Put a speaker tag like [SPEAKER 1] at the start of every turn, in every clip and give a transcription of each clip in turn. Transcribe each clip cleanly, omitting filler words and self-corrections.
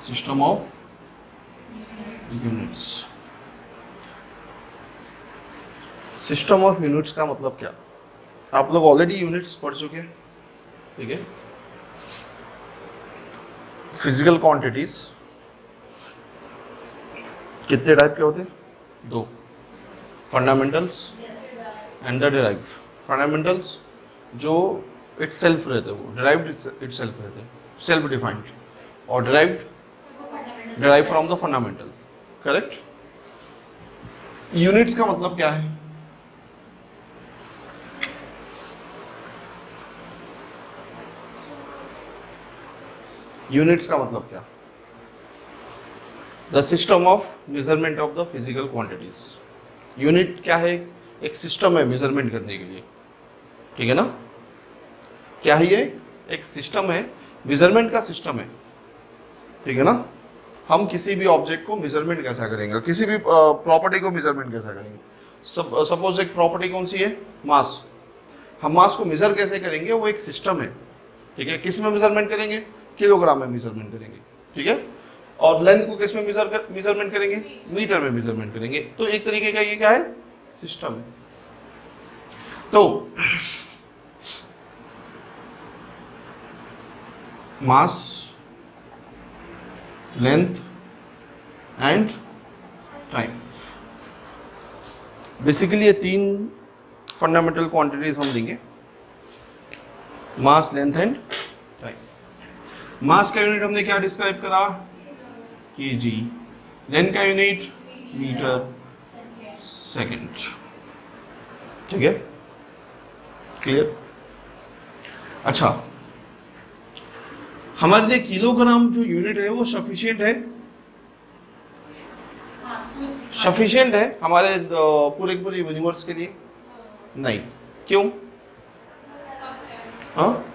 [SPEAKER 1] System of units. System of units का मतलब क्या? आप लोग ऑलरेडी यूनिट्स पढ़ चुके हैं, ठीक है। फिजिकल क्वांटिटीज कितने टाइप के होते हैं? दो, fundamentals and the derived. Fundamentals जो इटसेल्फ रहते हैं, वो डिराइव्ड इटसेल्फ रहते हैं, सेल्फ डिफाइंड, और derive from the fundamental, correct. Units का मतलब क्या है? यूनिट्स का मतलब क्या? The system of measurement of the physical quantities. Unit क्या है? एक सिस्टम है मेजरमेंट करने के लिए, ठीक है ना। क्या है ये? एक सिस्टम है, मेजरमेंट का सिस्टम है, ठीक है ना। हम किसी भी ऑब्जेक्ट को मेजरमेंट कैसा करेंगे, किसी भी प्रॉपर्टी को मेजरमेंट कैसा करेंगे। सपोज एक प्रॉपर्टी कौन सी है? मास। हम मास को मेजर कैसे करेंगे? वो एक सिस्टम है, ठीक है। किस में मेजरमेंट करेंगे? किलोग्राम में मेजरमेंट करेंगे, ठीक है। और लेंथ को किस में मेजरमेंट करेंगे? मीटर में मेजरमेंट करेंगे। तो एक तरीके का ये क्या है? सिस्टम है। तो मास, लेंथ एंड टाइम, बेसिकली ये तीन फंडामेंटल क्वांटिटीज हम देंगे, मास, लेंथ एंड टाइम। मास का यूनिट हमने क्या डिस्क्राइब करा? केजी। लेंथ का यूनिट मीटर सेकंड, ठीक है, क्लियर। अच्छा, हमारे लिए किलोग्राम जो यूनिट है वो सफिशिएंट है? सफिशिएंट है हमारे पूरे यूनिवर्स के लिए? नहीं। क्यों? हाँ,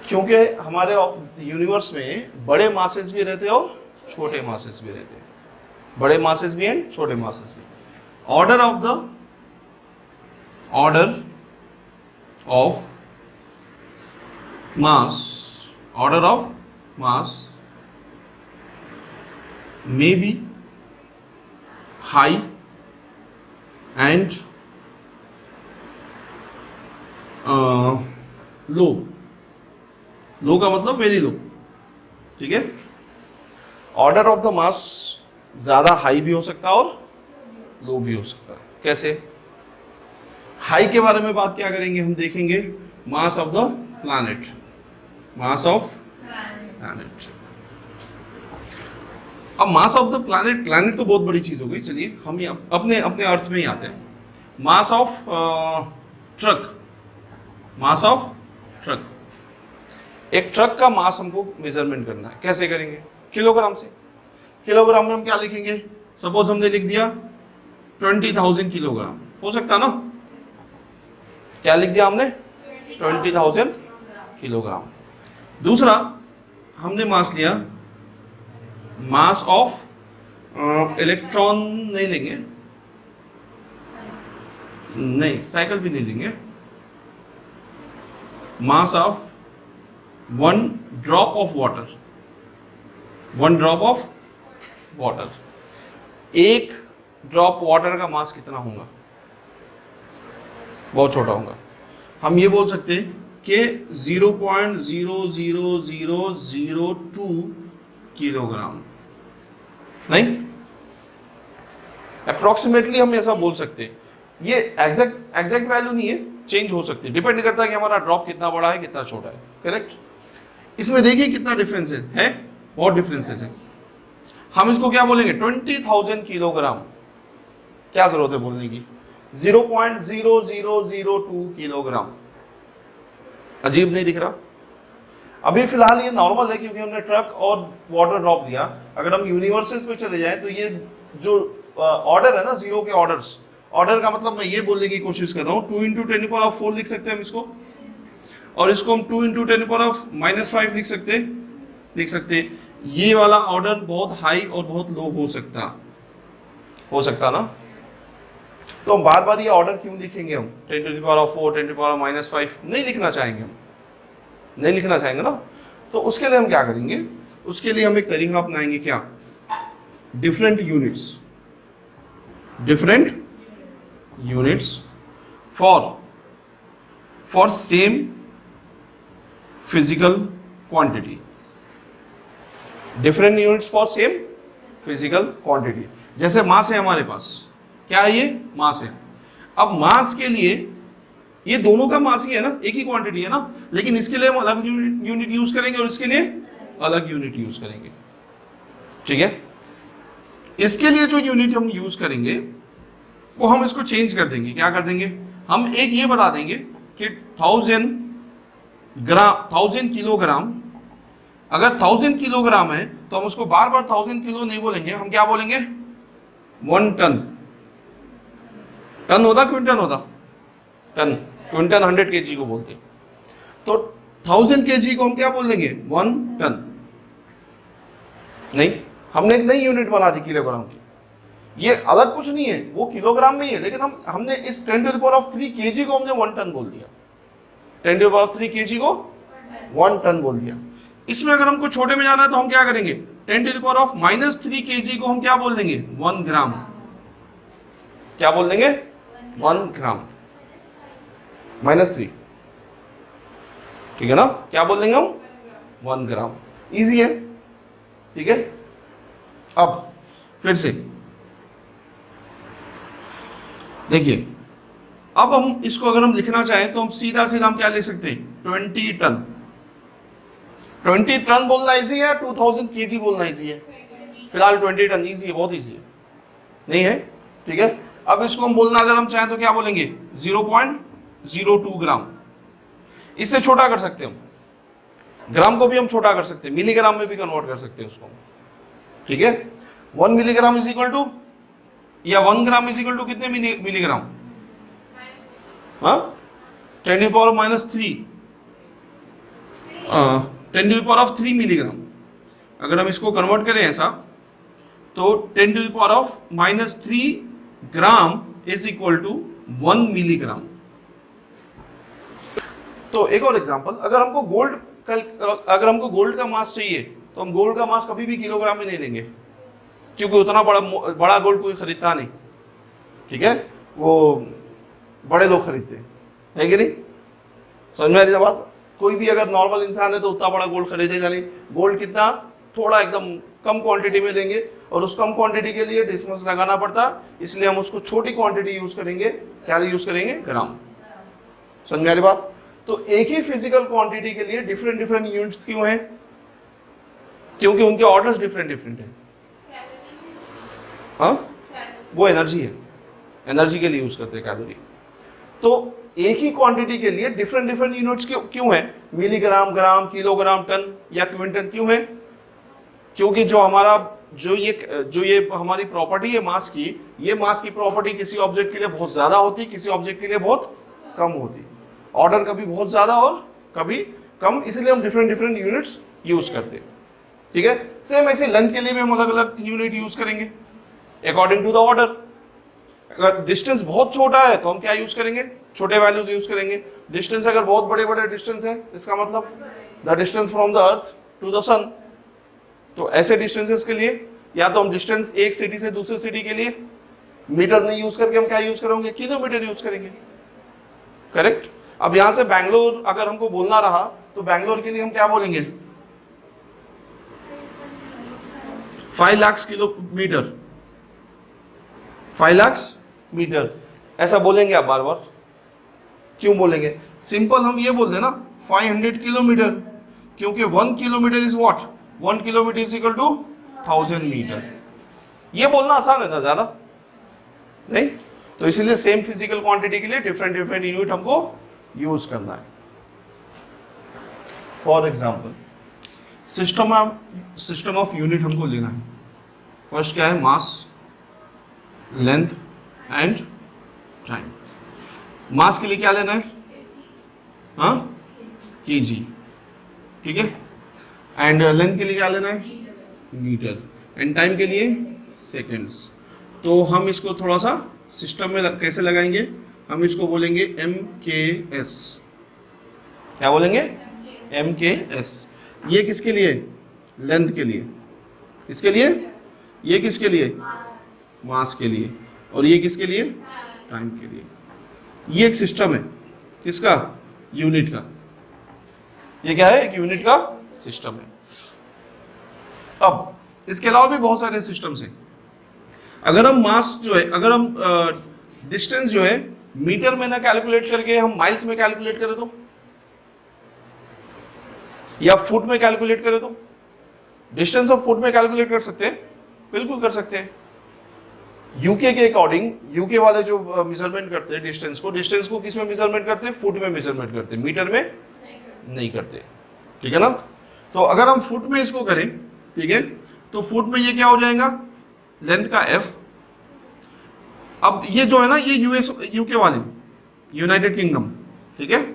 [SPEAKER 1] क्योंकि हमारे यूनिवर्स में बड़े मासेस भी रहते हैं और छोटे मासेस भी रहते हैं। बड़े मासेस भी एंड छोटे मासेस भी। Order of mass may be high and low। लो का मतलब वेरी लो, ठीक है। ऑर्डर ऑफ द मास ज्यादा हाई भी हो सकता है और लो भी हो सकता है। कैसे? हाई के बारे में बात क्या करेंगे हम? देखेंगे mass of the planet, mass of planet. अब mass of the planet, planet तो बहुत बड़ी चीज हो गई, चलिए हम अपने अर्थ में ही आते हैं। Mass of truck, mass of truck. एक ट्रक का मास हमको मेजरमेंट करना है, कैसे करेंगे? किलोग्राम से। किलोग्राम में हम क्या लिखेंगे? सपोज हमने लिख दिया 20,000 किलोग्राम, हो सकता ना? क्या लिख दिया हमने? 20,000 किलोग्राम। दूसरा हमने मास लिया, मास ऑफ इलेक्ट्रॉन नहीं लेंगे, नहीं, साइकिल भी नहीं लेंगे। Mass of 1 drop of water, 1 drop of water. एक ड्रॉप वाटर का मास कितना होगा? बहुत छोटा होगा। हम ये बोल सकते हैं कि 0.00002 किलोग्राम, नहीं, अप्रोक्सीमेटली हम ऐसा बोल सकते हैं। ये एग्जैक्ट वैल्यू नहीं है, चेंज हो सकती है, डिपेंड करता है कि हमारा ड्रॉप कितना बड़ा है कितना छोटा है, करेक्ट। इसमें देखिए कितना डिफरेंस है, बहुत डिफरेंसेस है। हम इसको क्या बोलेंगे? 20,000 किलोग्राम। क्या जरूरत है बोलने की? 0.0002 किलोग्राम। अजीब नहीं दिख रहा? अभी फिलहाल ये नॉर्मल है क्योंकि हमने ट्रक और वाटर ड्रॉप दिया। अगर हम यूनिवर्सेस पे चले जाएं तो ये जो ऑर्डर है ना, जीरो के ऑर्डर्स, ऑर्डर का मतलब मैं ये बोलने की कोशिश कर रहा हूँ 2 × 10⁻⁴ लिख सकते हैं हम इसको, और इसको हम 2 × 10⁻⁻5 लिख सकते। ये वाला ऑर्डर बहुत हाई और बहुत लो हो सकता ना। तो हम बार बार ये ऑर्डर क्यों लिखेंगे? हम 10⁻⁴, 10⁻⁻5 नहीं लिखना चाहेंगे, हम नहीं लिखना चाहेंगे ना। तो उसके लिए हम क्या करेंगे, उसके लिए हम एक तरीका अपनाएंगे, क्या, different units for same physical quantity, different units for same physical quantity. जैसे मास है हमारे पास, क्या है ये, मास है। अब मास के लिए ये दोनों का मास ही है ना, एक ही क्वांटिटी है ना, लेकिन इसके लिए हम अलग यूनिट यूज करेंगे और इसके लिए अलग यूनिट यूज करेंगे, ठीक है। इसके लिए जो यूनिट हम यूज करेंगे वो हम इसको चेंज कर देंगे, क्या कर देंगे, हम एक ये बता देंगे कि 1000 किलोग्राम, अगर 1000 किलोग्राम है तो हम उसको बार बार 1000 किलो नहीं बोलेंगे, हम क्या बोलेंगे, 1 टन। टन होता क्विंटल होता, टन, क्विंटल 100 केजी को बोलते, तो 1000 केजी को हम क्या बोल देंगे, 1 टन। नहीं, हमने एक नई यूनिट बना दी किलोग्राम की, ये अलग कुछ नहीं है, वो किलोग्राम में ही है, लेकिन हमने इस 10⁻³ केजी को हमने 1 टन बोल दिया, 10⁻³ केजी को 1 टन बोल दिया। इसमें अगर हमको छोटे में जाना है तो हम क्या करेंगे, 10⁻³ केजी को हम क्या बोल देंगे, 1 ग्राम, क्या बोल देंगे, 1 ग्राम -3, ठीक है ना, क्या बोल देंगे हम, 1 ग्राम। इजी है, ठीक है। अब फिर से देखिए, अब हम इसको अगर हम लिखना चाहें तो हम सीधा हम क्या लिख सकते हैं, 20 टन। 20 टन बोलना इजी है, 2000 केजी बोलना इजी है, फिलहाल 20 टन इजी है, बहुत इजी है, नहीं है, ठीक है। अब इसको हम बोलना अगर हम चाहें तो क्या बोलेंगे, 0.02 ग्राम। इससे छोटा कर सकते हैं हम, ग्राम को भी हम छोटा कर सकते हैं, मिलीग्राम में भी कन्वर्ट कर सकते हैं उसको, ठीक है। 1 मिलीग्राम इज इक्वल टू, या 1 ग्राम इज इक्वल टू कितने मिलीग्राम, हाँ, 10⁻³ 10⁻³ मिलीग्राम। अगर हम इसको कन्वर्ट करें ऐसा, तो 10⁻³ gram is equal to 1 milligram. तो एक और एग्जांपल, अगर हमको गोल्ड का मास चाहिए तो हम गोल्ड का मास कभी भी किलोग्राम में नहीं लेंगे, क्योंकि उतना बड़ा गोल्ड कोई खरीदता नहीं, ठीक है, वो बड़े लोग खरीदते हैं, है कि नहीं, समझ में आ रही है बात। कोई भी अगर नॉर्मल इंसान है तो उतना बड़ा गोल्ड खरीदेगा नहीं, गोल्ड कितना, थोड़ा एकदम कम क्वांटिटी में लेंगे, और उस कम क्वांटिटी के लिए डिस्टेंस लगाना पड़ता, इसलिए हम उसको छोटी क्वांटिटी यूज करेंगे, क्या यूज करेंगे, ग्राम। समझ में आ रही बात। तो एक ही फिजिकल क्वांटिटी के लिए डिफरेंट यूनिट्स क्यों हैं, क्योंकि उनके ऑर्डर्स डिफरेंट हैं। हाँ, वो एनर्जी है, एनर्जी के लिए यूज करते हैं कैलोरी। तो एक ही क्वांटिटी के लिए डिफरेंट यूनिट्स क्यों है, मिलीग्राम, ग्राम, किलोग्राम, टन या क्विंटल क्यों है, क्योंकि जो ये हमारी प्रॉपर्टी है मास की, ये मास की प्रॉपर्टी किसी ऑब्जेक्ट के लिए बहुत ज्यादा होती, किसी ऑब्जेक्ट के लिए बहुत कम होती, ऑर्डर कभी बहुत ज्यादा और कभी कम, इसलिए हम डिफरेंट यूनिट्स यूज करते हैं, ठीक है। सेम ऐसे लेंथ के लिए भी हम अलग अलग यूनिट यूज करेंगे अकॉर्डिंग टू द ऑर्डर। अगर डिस्टेंस बहुत छोटा है तो हम क्या यूज करेंगे, छोटे वैल्यूज यूज करेंगे। डिस्टेंस अगर बहुत बड़े डिस्टेंस है, इसका मतलब the distance from the earth to the sun, तो ऐसे डिस्टेंसेस के लिए या तो हम डिस्टेंस एक सिटी से दूसरी सिटी के लिए मीटर नहीं यूज करके हम क्या यूज करेंगे, किलोमीटर यूज करेंगे, करेक्ट। अब यहां से बैंगलोर अगर हमको बोलना रहा तो बैंगलोर के लिए हम क्या बोलेंगे, 5 लाख किलोमीटर, 5 लाख मीटर, ऐसा बोलेंगे आप बार बार, क्यों बोलेंगे, सिंपल हम ये बोल देना 500 किलोमीटर, क्योंकि 1 kilometre is what, 1 kilometre is equal to 1000 metre. ये बोलना आसान है ना, ज्यादा नहीं, तो इसीलिए सेम फिजिकल क्वांटिटी के लिए डिफरेंट यूनिट हमको यूज करना है। For example system of unit हमको लेना है। फर्स्ट क्या है, मास, लेंथ एंड टाइम। मास के लिए क्या लेना है, हाँ, केजी, ठीक है, एंड लेंथ के लिए क्या लेना है, मीटर, एंड टाइम के लिए सेकेंड्स। तो हम इसको थोड़ा सा सिस्टम में कैसे लगाएंगे, हम इसको बोलेंगे MKS, क्या बोलेंगे, MKS। ये किसके लिए? लेंथ के लिए। किसके लिए? ये किसके लिए? मास के लिए। और ये किसके लिए? टाइम के लिए। ये एक सिस्टम है, किसका? यूनिट का। ये क्या है? एक यूनिट का सिस्टम है। अब इसके अलावा भी बहुत सारे सिस्टम्स हैं। अगर हम मास जो है, अगर हम डिस्टेंस जो है मीटर में ना कैलकुलेट करके हम माइल्स में कैलकुलेट करें तो, या फुट में कैलकुलेट करें तो, डिस्टेंस ऑफ फुट में कैलकुलेट कर सकते हैं? बिल्कुल कर सकते हैं। यूके के अकॉर्डिंग, यूके वाले जो मेजरमेंट करते हैं डिस्टेंस को किस में मेजरमेंट करते हैं? फुट में मेजरमेंट करते हैं, मीटर में नहीं करते। ठीक है ना? तो अगर हम फुट में इसको करें, ठीक है, तो फुट में ये क्या हो जाएगा? लेंथ का एफ। अब ये जो है ना, ये यूएस यूके वाले, यूनाइटेड किंगडम, ठीक है,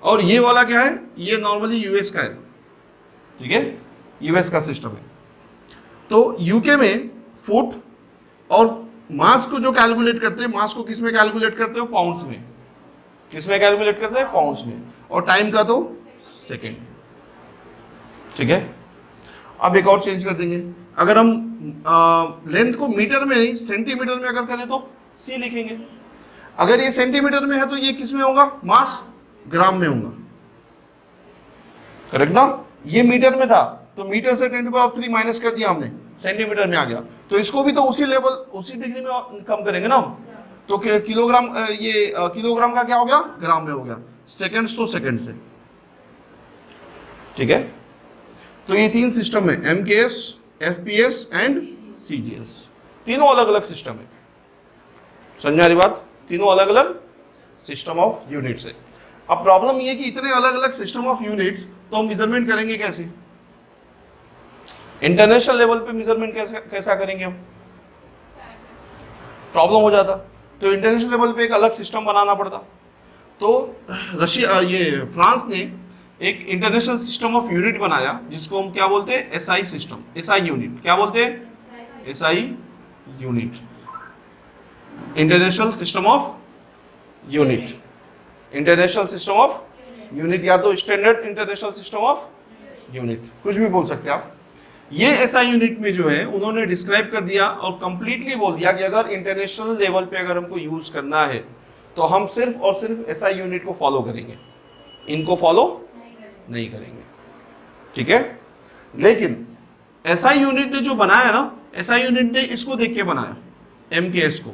[SPEAKER 1] और ये वाला क्या है? ये नॉर्मली यूएस का है। ठीक है, यूएस का सिस्टम है। तो यूके में फुट और मास को जो कैलकुलेट करते हैं, मास को किस में कैलकुलेट करते हो? पाउंड्स में। किस में कैलकुलेट करते हैं? पाउंड्स में। और टाइम का तो सेकेंड। ठीक है, अब एक और चेंज कर देंगे। अगर हम लेंथ को मीटर में नहीं सेंटीमीटर में अगर करें तो सी लिखेंगे। अगर ये सेंटीमीटर में है तो ये किस में होगा? मास, ग्राम में होगा। करेक्ट ना? ये मीटर में था तो मीटर से 10⁻³ माइनस कर दिया हमने, सेंटीमीटर में आ गया। तो इसको भी तो उसी लेवल, उसी डिग्री में कम करेंगे ना हम। तो किलोग्राम, ये किलोग्राम का क्या हो गया? ग्राम में हो गया। सेकेंड्स तो सेकेंड से। ठीक है, तो ये तीन सिस्टम है, एमकेएस, एफपीएस एंड सीजीएस। तीनों अलग अलग सिस्टम है। समझ आ रही बात? तीनों अलग अलग सिस्टम ऑफ यूनिट्स है। अब प्रॉब्लम ये कि इतने अलग अलग सिस्टम ऑफ यूनिट्स, तो हम मेजरमेंट करेंगे कैसे? इंटरनेशनल लेवल पे मेजरमेंट कैसा करेंगे हम? प्रॉब्लम हो जाता। तो इंटरनेशनल लेवल पे एक अलग सिस्टम बनाना पड़ता। तो रशिया, ये फ्रांस ने एक इंटरनेशनल सिस्टम ऑफ यूनिट बनाया, जिसको हम क्या बोलते हैं? SI system, SI unit. क्या बोलते हैं? SI unit, international system of unit. International system of unit, या तो standard international system of unit, कुछ भी बोल सकते हैं आप। ये एसआई यूनिट में जो है उन्होंने डिस्क्राइब कर दिया और कंप्लीटली बोल दिया कि अगर इंटरनेशनल लेवल पे अगर हमको यूज करना है तो हम सिर्फ और सिर्फ एसआई यूनिट को फॉलो करेंगे, इनको फॉलो नहीं करेंगे। ठीक है, लेकिन एसआई यूनिट ने जो बनाया ना, एसआई यूनिट ने इसको देख के बनाया, एमकेएस को।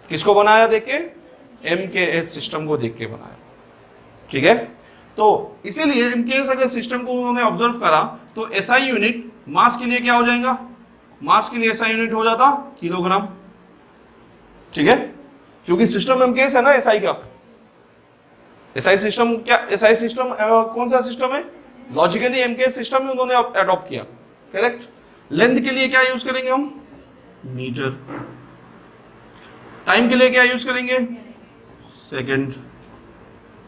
[SPEAKER 1] किसको बनाया देख के? एमकेएस सिस्टम को देख के बनाया। ठीक है, तो इसीलिए एमकेएस अगर सिस्टम को उन्होंने ऑब्जर्व करा तो एसआई यूनिट मास के लिए क्या हो जाएगा? मास के लिए एसआई यूनिट हो जाता किलोग्राम। ठीक है, क्योंकि सिस्टम एमकेएस है ना एसआई का। एसआई सिस्टम क्या, एसआई सिस्टम कौन सा सिस्टम है? लॉजिकली एमकेएस सिस्टम ही उन्होंने अडॉप्ट किया। करेक्ट। लेंथ के लिए क्या यूज करेंगे हम? मीटर। टाइम के लिए क्या यूज करेंगे? सेकंड।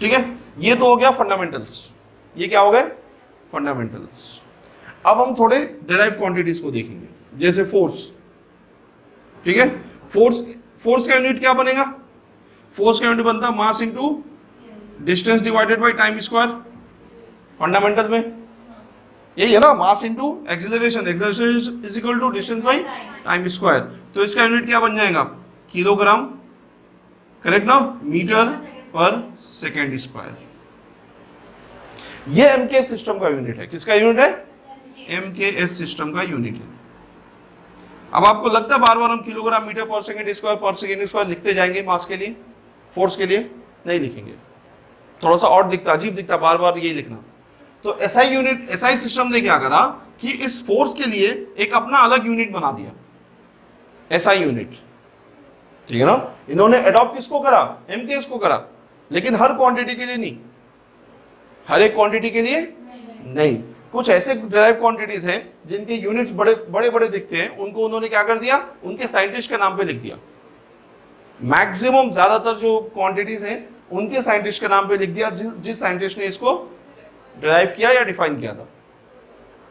[SPEAKER 1] ठीक है, ये तो हो गया फंडामेंटल्स। ये क्या हो गए? फंडामेंटल्स। अब हम थोड़े डेराइव क्वांटिटीज को देखेंगे, जैसे फोर्स। ठीक है, फोर्स का यूनिट क्या बनेगा? फोर्स का यूनिट बनता mass into distance divided by time square. Fundamental में यही है ना, mass into acceleration, acceleration is equal to distance by time square. तो इसका यूनिट क्या बन जाएगा? किलोग्राम। करेक्ट ना? Metre per second square. ये एमकेएस सिस्टम का यूनिट है। किसका यूनिट है? एमकेएस सिस्टम का यूनिट है। अब आपको लगता है बार बार हम kilogram, metre per second square लिखते जाएंगे मास के लिए, फोर्स के लिए? नहीं लिखेंगे। थोड़ा सा और दिखता, अजीब दिखता बार बार यही लिखना। तो एसआई यूनिट, एसआई सिस्टम ने क्या करा कि इस फोर्स के लिए एक अपना अलग यूनिट बना दिया, एसआई यूनिट। ठीक है ना? इन्होंने अडॉप्ट किसको करा? एमकेएस को करा, लेकिन हर क्वांटिटी के लिए नहीं, हर एक क्वांटिटी के लिए नहीं। कुछ ऐसे डिराइव क्वांटिटीज हैं जिनके यूनिट्स बड़े बड़े बड़े दिखते हैं, उनको उन्होंने क्या कर दिया? उनके साइंटिस्ट के नाम पे लिख दिया। मैक्सिमम ज्यादातर जो क्वांटिटीज हैं उनके साइंटिस्ट के नाम पे लिख दिया, जिस साइंटिस्ट ने इसको डिराइव किया या डिफाइन किया था।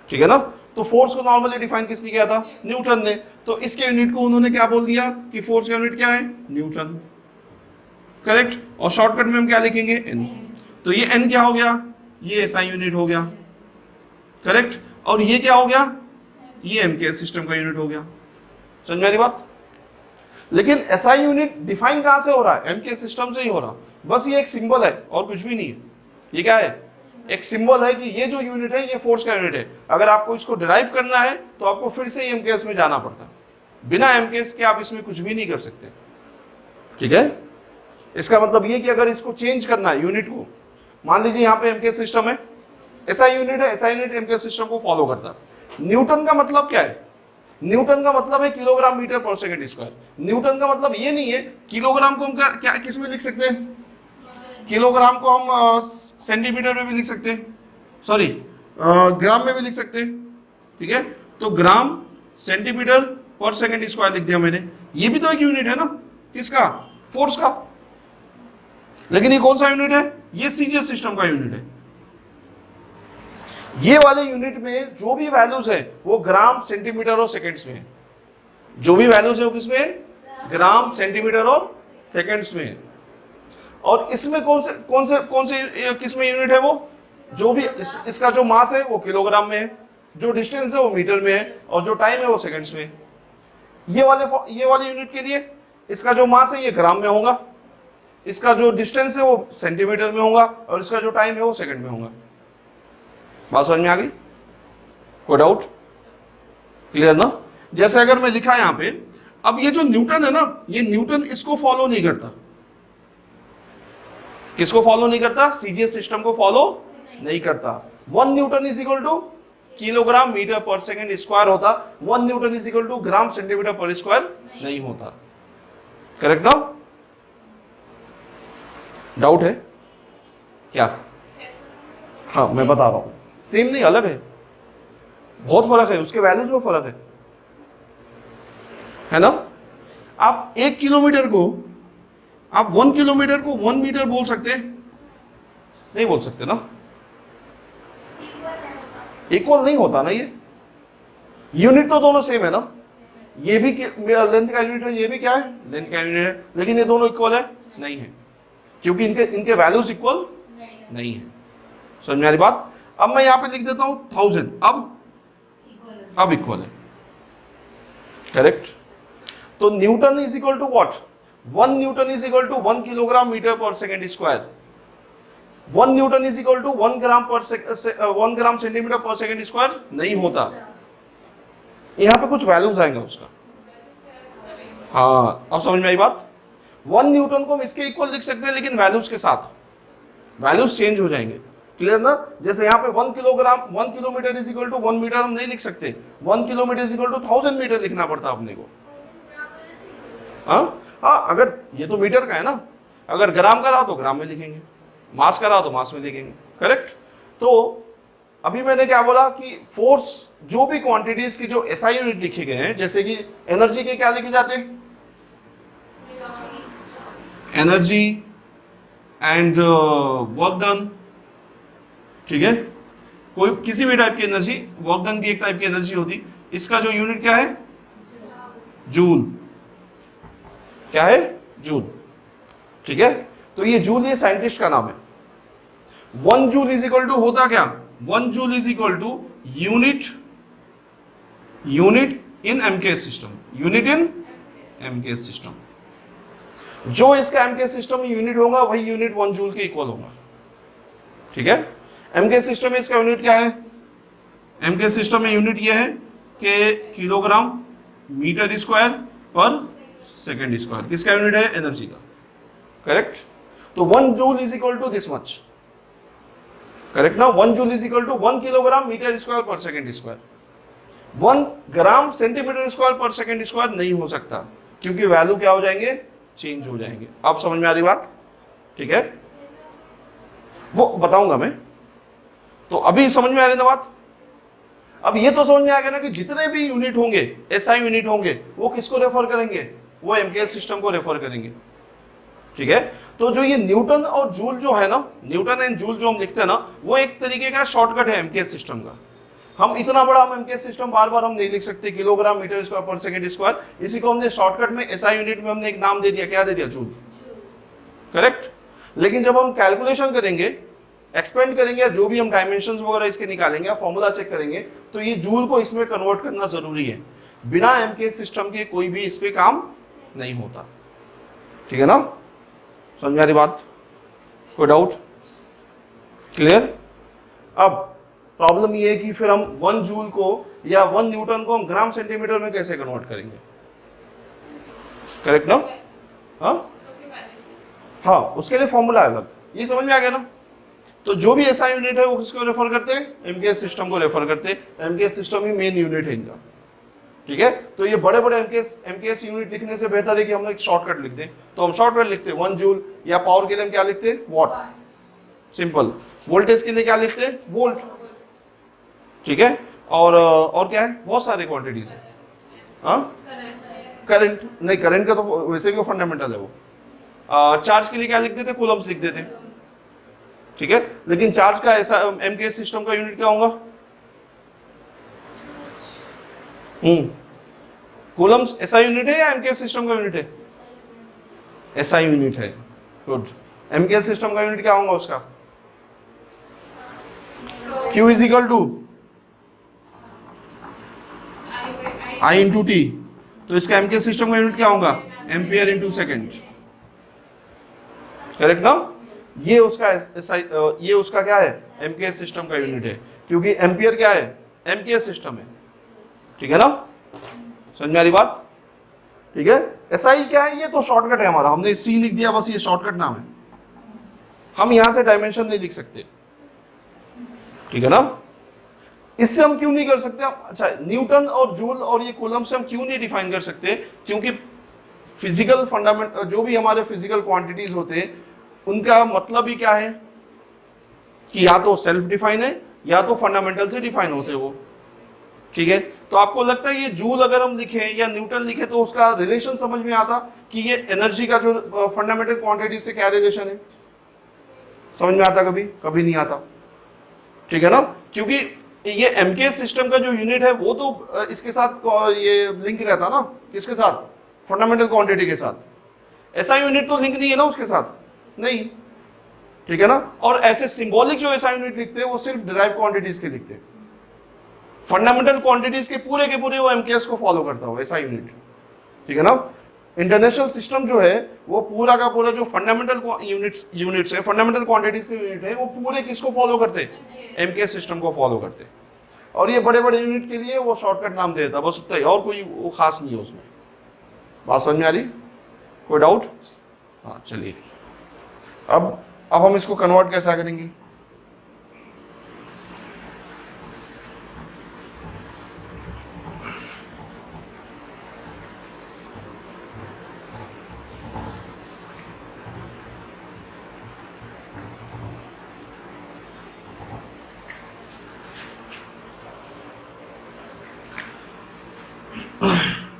[SPEAKER 1] ठीक है ना? तो फोर्स को नॉर्मली डिफाइन किसने किया था? न्यूटन ने। तो इसके यूनिट को उन्होंने क्या बोल दिया कि फोर्स का यूनिट क्या है? न्यूटन। करेक्ट। और शॉर्टकट में हम क्या लिखेंगे? एन। तो ये एन क्या हो गया? ये एसआई यूनिट हो गया। करेक्ट। और ये क्या हो गया, ये एमकेएस सिस्टम का यूनिट हो गया। समझ में आ रही बात। लेकिन एसआई यूनिट डिफाइन कहां से हो रहा है, एमकेएस सिस्टम से ही हो रहा। बस ये एक सिंबल है और कुछ भी नहीं है। ये क्या है, एक सिंबल है कि ये जो यूनिट है ये फोर्स का यूनिट है। अगर आपको इसको डिराइव करना है तो आपको फिर से एमकेएस में जाना पड़ता है। बिना एमकेएस के आप इसमें कुछ भी नहीं कर सकते। ठीक है, इसका मतलब ये कि अगर इसको चेंज करना है यूनिट को, मान लीजिए यहाँ पे एमकेएस सिस्टम है, एसआई यूनिट है, एसआई यूनिट एमकेएस सिस्टम को फॉलो करता है। न्यूटन का मतलब क्या है, न्यूटन का मतलब है kilogram metre per second square. Newton का मतलब ये नहीं है, किलोग्राम को हम क्या किस में लिख सकते हैं, किलोग्राम को हम सेंटीमीटर में भी लिख सकते हैं, सॉरी ग्राम में भी लिख सकते हैं। ठीक है, तो ग्राम सेंटीमीटर पर सेकंड स्क्वायर लिख दिया मैंने। ये भी तो एक यूनिट है ना, किसका, फोर्स का। लेकिन ये कौन सा यूनिट है, ये सीजीएस सिस्टम का यूनिट है। ये वाले यूनिट में जो भी वैल्यूज है वो ग्राम सेंटीमीटर और सेकंड्स में है। जो भी वैल्यूज है वो किसमें है, ग्राम सेंटीमीटर और सेकंड्स में है। और इसमें कौन से किसमें यूनिट है, वो जो भी इसका जो मास है वो किलोग्राम में है, जो डिस्टेंस है वो मीटर में है, और जो टाइम है वो सेकंड्स में है। ये वाले यूनिट के लिए इसका जो मास है ये ग्राम में होगा, इसका जो डिस्टेंस है वो सेंटीमीटर में होगा, और इसका जो टाइम है वो सेकंड में होगा। बात समझ में आ गई, कोई डाउट, क्लियर ना। जैसे अगर मैं लिखा यहां पे, अब ये जो न्यूटन है ना, ये न्यूटन इसको फॉलो नहीं करता। किसको फॉलो नहीं करता, सीजीएस सिस्टम को फॉलो नहीं करता। 1 newton is equal to kilogram metre per second square होता, 1 newton is equal to gram centimetre per square नहीं होता। करेक्ट ना, डाउट है क्या, हाँ मैं बता रहा हूं, सेम नहीं अलग है, बहुत फर्क है, उसके वैल्यूज में फर्क है ना। आप 1 किलोमीटर को, आप 1 किलोमीटर को 1 मीटर बोल सकते हैं, नहीं बोल सकते ना, इक्वल नहीं होता ना। ये यूनिट तो दोनों सेम है ना, ये भी लेंथ का यूनिट है, ये भी क्या है, लेंथ का यूनिट है, लेकिन ये दोनों इक्वल है नहीं है, क्योंकि इनके वैल्यूज इक्वल नहीं है। समझ में आ रही बात। अब मैं यहां पे लिख देता हूं 1000, अब इक्वल है, करेक्ट। तो newton is equal to what, 1 newton is equal to 1 kilogram metre per second square. 1 newton is equal to 1 gram centimetre per second square नहीं होता। यहां पे कुछ वैल्यूज आएंगे उसका, हाँ अब समझ में आई बात। 1 न्यूटन को हम इसके इक्वल लिख सकते हैं, लेकिन वैल्यूज के साथ, वैल्यूज चेंज हो जाएंगे, क्लियर ना। जैसे यहाँ पे 1 kilometre is equal to 1 metre हम नहीं लिख सकते, 1 kilometre is equal to 1000 metre लिखना पड़ता अपने को। हाँ अगर ये तो मीटर का है ना, अगर ग्राम का रहा तो ग्राम में लिखेंगे, मास का रहा तो मास में लिखेंगे, करेक्ट। तो अभी मैंने क्या बोला कि फोर्स, जो भी क्वांटिटीज की जो एसआई यूनिट लिखे गए हैं, जैसे कि एनर्जी के क्या लिखे जाते हैं, एनर्जी एंड वर्क डन। ठीक है, कोई किसी भी टाइप की एनर्जी, वर्क डन भी एक टाइप की एनर्जी होती। इसका जो यूनिट क्या है, जूल, क्या है, जूल। ठीक है, तो ये जूल, ये साइंटिस्ट का नाम है। 1 जूल इज इक्वल टू होता क्या, 1 joule is equal to unit in MKS system, unit in MKS system. जो इसका एमकेएस सिस्टम में यूनिट होगा वही यूनिट 1 जूल के इक्वल होगा। ठीक है, एमकेएस सिस्टम में इसका यूनिट क्या है, एमकेएस सिस्टम में यूनिट ये है कि kilogram metre square per second square. किसका यूनिट है, एनर्जी का, करेक्ट। तो 1 joule is equal to this much, correct ना। 1 joule is equal to 1 kilogram metre square per second square. 1 gram centimetre square per second square नहीं हो सकता, क्योंकि value क्या हो जाएंगे, चेंज हो जाएंगे। आप समझ में आ रही बात, ठीक है, वो बताऊंगा मैं। तो अभी समझ में आ रही ना बात। अब ये तो समझ में आ गया ना कि जितने भी यूनिट होंगे, एसआई यूनिट होंगे, वो किसको रेफर करेंगे, वो एमकेएस सिस्टम को रेफर करेंगे। ठीक है, तो जो ये न्यूटन और जूल जो है ना, न्यूटन एंड जूल जो हम लिखते हैं ना, वो एक तरीके का शॉर्टकट है एमकेएस सिस्टम का। हम इतना बड़ा एमकेएस सिस्टम बार बार हम नहीं लिख सकते, किलोग्राम मीटर स्क्वायर पर सेकंड स्क्वायर। इसी को हमने शॉर्टकट में एसआई यूनिट में हमने एक नाम दे दिया, क्या दे दिया, जूल, करेक्ट। लेकिन जब हम कैलकुलेशन करेंगे एक्सपेंड करेंगे या जो भी हम डायमेंशंस वगैरह इसके निकालेंगे या फॉर्मूला चेक करेंगे तो ये जूल को इसमें कन्वर्ट करना जरूरी है। बिना एमके सिस्टम के कोई भी इस पे काम नहीं होता। ठीक है ना, समझ में आ रही बात? कोई डाउट? क्लियर? अब प्रॉब्लम ये है कि फिर हम 1 जूल को या 1 न्यूटन को हम ग्राम सेंटीमीटर में कैसे कन्वर्ट करेंगे? करेक्ट ना? हाँ, उसके लिए फॉर्मूला है अलग। ये समझ में आ गया ना? तो जो भी ऐसा यूनिट है वो किसको रेफर करते हैं? एमकेएस सिस्टम को रेफर करते हैं। एमकेएस सिस्टम ही मेन यूनिट है इनका। ठीक है, तो ये बड़े बड़े एमकेएस यूनिट लिखने से बेहतर है कि हम एक शॉर्टकट लिख दें। तो हम शॉर्टकट लिखते हैं 1 जूल, या पावर के लिए हम क्या लिखते हैं? वॉट। सिंपल। वोल्टेज के लिए क्या लिखते हैं? वोल्ट। ठीक है, और क्या है? बहुत सारे क्वांटिटीज है। करंट नहीं, करंट का तो वैसे भी वो फंडामेंटल है वो। चार्ज के लिए क्या लिख देते? कूलम्स लिख देते। ठीक है, लेकिन चार्ज का ऐसा एमकेएस सिस्टम का यूनिट क्या होगा? कूलम्स ऐसा यूनिट है या एमकेएस सिस्टम का यूनिट है? ऐसा यूनिट है। गुड। एमकेएस सिस्टम का यूनिट क्या होगा उसका? Q is equal to I into T. तो इसका एमकेएस सिस्टम का यूनिट क्या होगा? Ampere into second. करेक्ट ना? ये उसका क्या है? एमकेएस सिस्टम का यूनिट है, क्योंकि एम्पियर क्या है? एमकेएस सिस्टम है। ठीक है ना, समझ में आ रही बात? ठीक है, एसआई क्या है? ये तो शॉर्टकट है हमारा, हमने सी लिख दिया बस, ये शॉर्टकट नाम है। हम यहां से डायमेंशन नहीं लिख सकते। ठीक है ना? इससे हम क्यों नहीं कर सकते? अच्छा, न्यूटन और जूल और ये कूलम से हम क्यों नहीं डिफाइन कर सकते? क्योंकि फिजिकल फंडामेंट, जो भी हमारे फिजिकल क्वांटिटीज होते हैं उनका मतलब ही क्या है कि या तो सेल्फ डिफाइन है या तो फंडामेंटल से डिफाइन होते हैं वो। ठीक है, तो आपको लगता है ये जूल अगर हम लिखें या न्यूटन लिखें तो उसका रिलेशन समझ में आता कि ये एनर्जी का जो फंडामेंटल क्वांटिटीज से क्या रिलेशन है? समझ में आता? कभी कभी नहीं आता। ठीक है ना, क्योंकि ये एमकेएस सिस्टम का जो यूनिट है वो तो इसके साथ ये लिंक रहता ना, किसके साथ? फंडामेंटल क्वांटिटी के साथ। ऐसा यूनिट तो लिंक नहीं है ना उसके साथ, नहीं। ठीक है ना, और ऐसे सिंबॉलिक जो ऐसा यूनिट लिखते हैं वो सिर्फ डिराइव क्वांटिटीज के लिखते हैं। फंडामेंटल क्वांटिटीज के पूरे वो एमकेएस को फॉलो करता हो ऐसा यूनिट। ठीक है ना, इंटरनेशनल सिस्टम जो है वो पूरा का पूरा जो फंडामेंटल यूनिट्स है, फंडामेंटल क्वांटिटीज के यूनिट है, वो पूरे किसको फॉलो करते हैं? एमकेएस सिस्टम को फॉलो करते हैं। और ये बड़े बड़े यूनिट के लिए वो शॉर्टकट नाम दे देता, बस उतना ही, और कोई वो खास नहीं है उसमें। बात समझ में आ रही? कोई डाउट? हाँ, चलिए अब हम इसको कन्वर्ट कैसा करेंगे?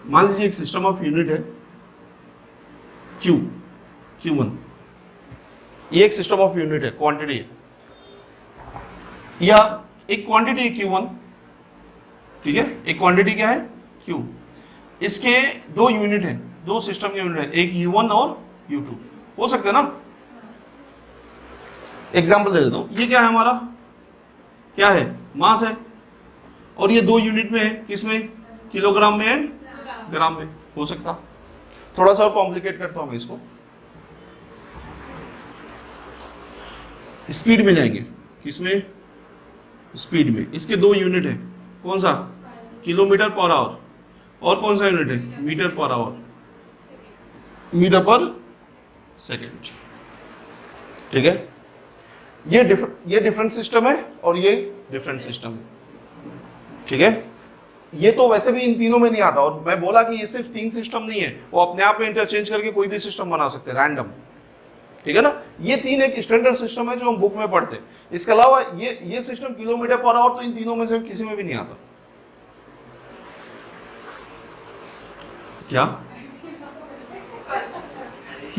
[SPEAKER 1] मान लीजिए एक सिस्टम ऑफ यूनिट है Q1, ये एक सिस्टम ऑफ यूनिट है, क्वांटिटी है, या एक क्वांटिटी है Q1। ठीक है, एक क्वांटिटी क्या है? Q। इसके दो यूनिट है, दो सिस्टम के यूनिट है, एक U1 और U2 हो सकते हैं ना। एग्जांपल दे देता हूं, ये क्या है हमारा? क्या है? मास है, और ये दो यूनिट में है, किसमें? किलोग्राम में एंड ग्राम में। हो सकता, थोड़ा सा और कॉम्प्लिकेट करता हूं मैं इसको, स्पीड में जाएंगे। किसमें? स्पीड में। इसके दो यूनिट है, कौन सा? किलोमीटर पर आवर, और कौन सा यूनिट है? Metre per hour, metre per second. ठीक है, ये डिफरेंट सिस्टम है और ये डिफरेंट सिस्टम है। ठीक है, ये तो वैसे भी इन तीनों में नहीं आता, और मैं बोला कि ये सिर्फ 3 सिस्टम नहीं है, वो अपने आप में इंटरचेंज करके कोई भी सिस्टम बना सकते हैं, रैंडम। ठीक है ना, ये 3 एक स्टैंडर्ड सिस्टम है जो हम बुक में पढ़ते हैं। इसके अलावा ये सिस्टम किलोमीटर पर आवर तो इन तीनों में से किसी में भी नहीं आता। क्या?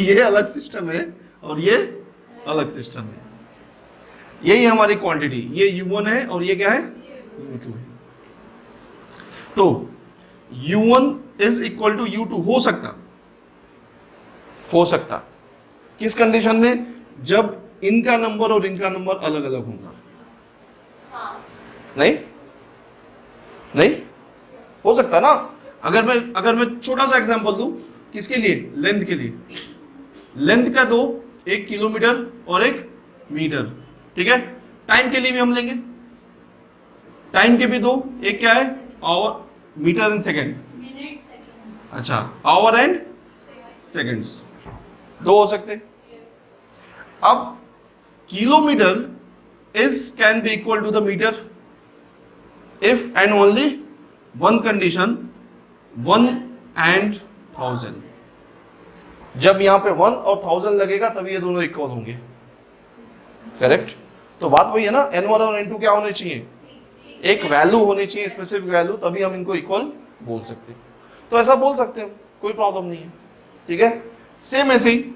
[SPEAKER 1] ये अलग सिस्टम है और ये अलग सिस्टम है। यही हमारी क्वांटिटी, ये U1 है और ये क्या है? U2 है। तो U1 is equal to U2 हो सकता किस कंडीशन में? जब इनका नंबर और इनका नंबर अलग अलग होगा? नहीं नहीं हो सकता ना। अगर मैं छोटा सा एग्जांपल दूं, किसके लिए? लेंथ के लिए। लेंथ का दो, एक किलोमीटर और एक मीटर, ठीक है। टाइम के लिए भी हम लेंगे, टाइम के भी दो, एक क्या है? Hour, metre and second. अच्छा, आवर एंड सेकेंड्स, दो हो सकते। अब kilometre is can be equal to the metre if and only one condition, 1 and 1000। जब यहां पे 1 और 1000 लगेगा तभी ये दोनों इक्वल होंगे, करेक्ट। तो बात वही है ना, n1 और n2 क्या होने चाहिए? एक वैल्यू होनी चाहिए, स्पेसिफिक वैल्यू, तभी हम इनको इक्वल बोल सकते हैं। तो ऐसा बोल सकते हैं, कोई प्रॉब्लम नहीं है, ठीक है। सेम ऐसे ही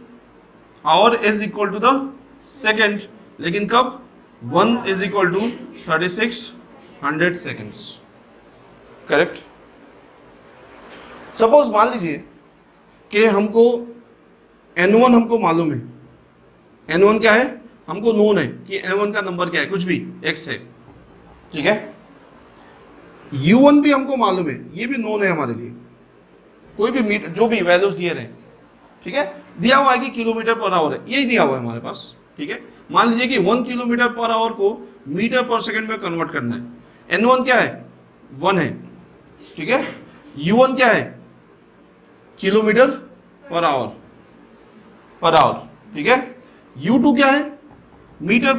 [SPEAKER 1] hour is equal to the second, लेकिन कब? 1 is equal to 3600 seconds, correct. Suppose मान लीजिए कि हमको n1 हमको मालूम है, n1 क्या है? हमको नोन है कि n1 का नंबर क्या है, कुछ भी x है, ठीक है। u1 भी हमको मालूम है, ये भी नोन है हमारे लिए, कोई भी मीटर, जो भी वैल्यूज दिए रहे, ठीक है। दिया हुआ है कि किलोमीटर पर आवर है, यही दिया हुआ है हमारे पास, ठीक है। मान लीजिए कि 1 किलोमीटर पर आवर को मीटर पर सेकंड में कन्वर्ट करना है। n1 क्या है? 1 है, ठीक है। u1 क्या है? किलोमीटर पर आवर, ठीक है। u2 क्या है? मीटर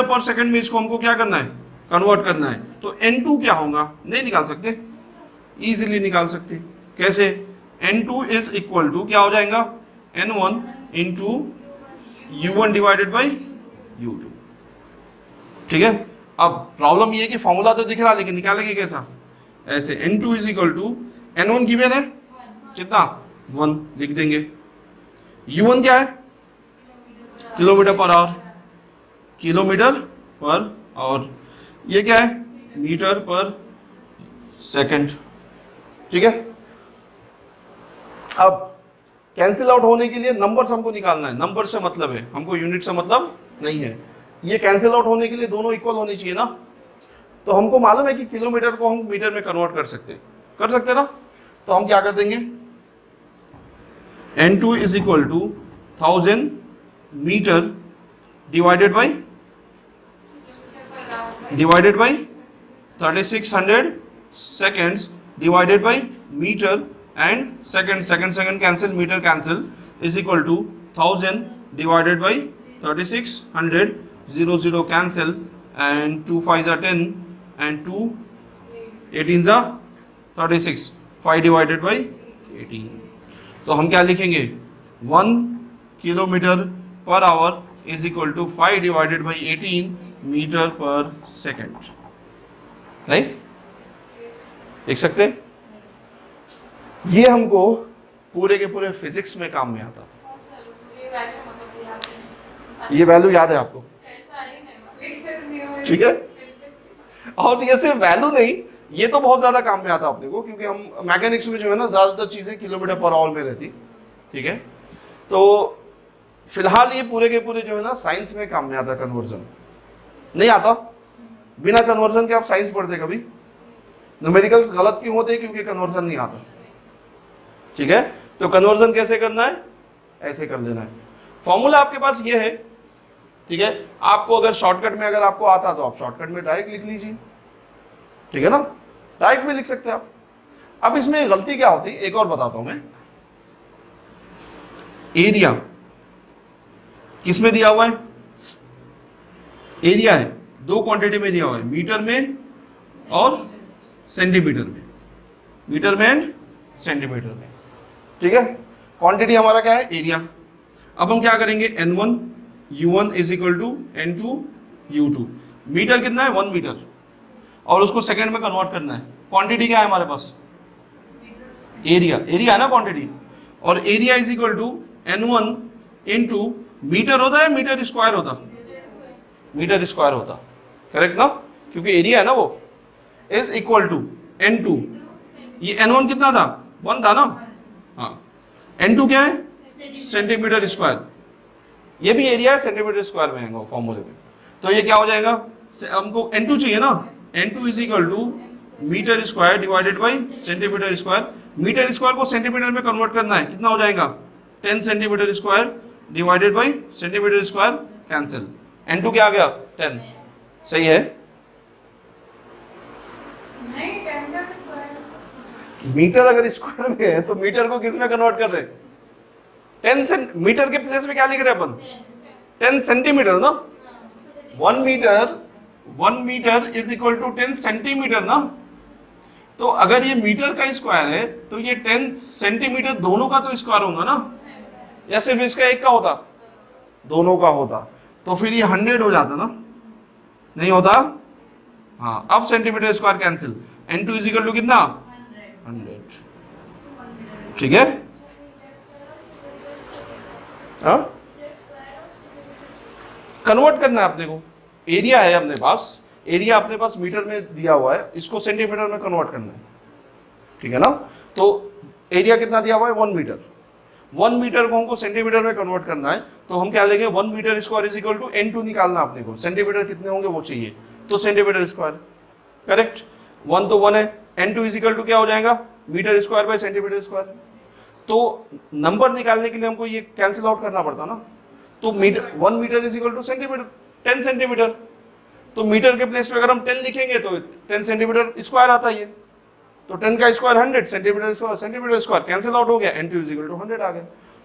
[SPEAKER 1] पर सेकंड में इसको हमको क्या करना है? कन्वर्ट करना है। तो n2 क्या होगा? नहीं निकाल सकते, इजीली निकाल सकते। कैसे? n2 इज इक्वल टू क्या हो जाएगा? n1 into u1 divided by u2, ठीक है। अब प्रॉब्लम ये है कि फॉर्मूला तो दिख रहा, लेकिन निकालेंगे कैसा? ऐसे, n2 is equal to n1 given है कितना? 1 लिख देंगे। u1 क्या है? किलोमीटर पर आवर, ये क्या है? मीटर पर सेकंड, ठीक है। अब कैंसिल आउट होने के लिए नंबर्स हमको निकालना है, नंबर से मतलब है, हमको यूनिट से मतलब नहीं है। ये कैंसिल आउट होने के लिए दोनों इक्वल होनी चाहिए ना। तो हमको मालूम है कि किलोमीटर को हम मीटर में कन्वर्ट कर सकते ना। तो हम क्या कर देंगे? n2 is equal to 1000 metre divided by 3600 seconds divided by metre and second cancel, metre cancel, is equal to 1000 divided by 3600, 0 cancel, and 2 5 are 10 and 2 18 are 36, 5 divided by 18। तो हम क्या लिखेंगे? 1 kilometre per hour is equal to 5 divided by 18 metre per second. नहीं देख सकते? ये हमको पूरे के पूरे फिजिक्स में काम में आता। ये वैल्यू याद है आपको? ठीक है। और ये सिर्फ वैल्यू नहीं, ये तो बहुत ज्यादा काम में आता अपने को, क्योंकि हम मैकेनिक्स में जो है ना ज्यादातर चीजें किलोमीटर पर आवर में रहती, ठीक है। तो फिलहाल ये पूरे के पूरे जो है ना साइंस में काम में आता। कन्वर्जन नहीं आता, बिना कन्वर्जन के आप साइंस पढ़ते कभी? न्यूमेरिकल्स गलत क्यों होते? क्योंकि कन्वर्जन नहीं आता, ठीक है। तो कन्वर्जन कैसे करना है? ऐसे कर लेना है। फॉर्मूला आपके पास ये है, ठीक है। आपको अगर शॉर्टकट में अगर आपको आता तो आप शॉर्टकट में डायरेक्ट लिख लीजिए, ठीक है ना, डायरेक्ट में लिख सकते हैं आप। अब इसमें गलती क्या होती है, एक और बताता हूं मैं। एरिया किस में दिया हुआ है? एरिया है दो क्वांटिटी में दिया हुआ है, मीटर में और सेंटीमीटर में, मीटर में एंड सेंटीमीटर में, ठीक है। क्वांटिटी हमारा क्या है? एरिया। अब हम क्या करेंगे? n1 u1 is equal to n2 u2। Metre कितना है? 1 मीटर, और उसको सेकंड में कन्वर्ट करना है। क्वांटिटी क्या है हमारे पास? एरिया, एरिया है ना क्वांटिटी। और area is equal to n1 into metre होता है, मीटर स्क्वायर होता? मीटर स्क्वायर होता, करेक्ट ना, क्योंकि एरिया है ना वो। इज इक्वल टू n2, ये n1 कितना था? 1 था ना, हाँ। n2 क्या है? Centimetre square. ये भी एरिया है, सेंटीमीटर स्क्वायर में आएगा फॉर्मूले में। तो ये क्या हो जाएगा, हमको n2 चाहिए ना, n2 is equal to metre square divided by centimetre square. Metre square को सेंटीमीटर में कन्वर्ट करना है, कितना हो जाएगा 10 centimetre square divided by centimetre square, cancel, n2 क्या आ गया 10, सही है। मीटर अगर स्क्वायर में है तो मीटर को किस में कन्वर्ट कर रहे हैं, 10 मीटर के प्लेस में क्या लिख रहे हैं अपन, 10 सेंटीमीटर ना, 1 metre is equal to 10 centimetre ना। तो अगर ये मीटर का स्क्वायर है तो ये 10 सेंटीमीटर दोनों का तो स्क्वायर होगा ना, या सिर्फ इसका एक का होता, दोनों का होता, तो फिर ये 100 हो जाता ना, नहीं होता। हाँ, अब centimetre square cancel, n2 is equal to कितना 100, ठीक है। कन्वर्ट करना है अपने को, एरिया है अपने पास, एरिया अपने पास मीटर में दिया हुआ है, इसको सेंटीमीटर में कन्वर्ट करना है, ठीक है ना। तो एरिया कितना दिया हुआ है 1 मीटर, 1 मीटर को हमको सेंटीमीटर में कन्वर्ट करना है, तो हम क्या लेंगे 1 metre square is equal to n2 निकालना अपने को, सेंटीमीटर कितने होंगे वो चाहिए, तो सेंटीमीटर स्क्वायर, करेक्ट, 1 तो 1 है, n2 इज इक्वल टू क्या हो जाएगा metre square by centimetre square. तो नंबर निकालने के लिए हमको ये कैंसिल आउट करना पड़ता ना, तो metre 1 metre is equal to centimetre 10 centimetre, तो मीटर के प्लेस पे अगर हम 10 लिखेंगे तो 10 सेंटीमीटर स्क्वायर आता है ये, तो 10 का square 100, centimetre square cancel out हो गया, n2 इज इक्वल टू 100 आ गया।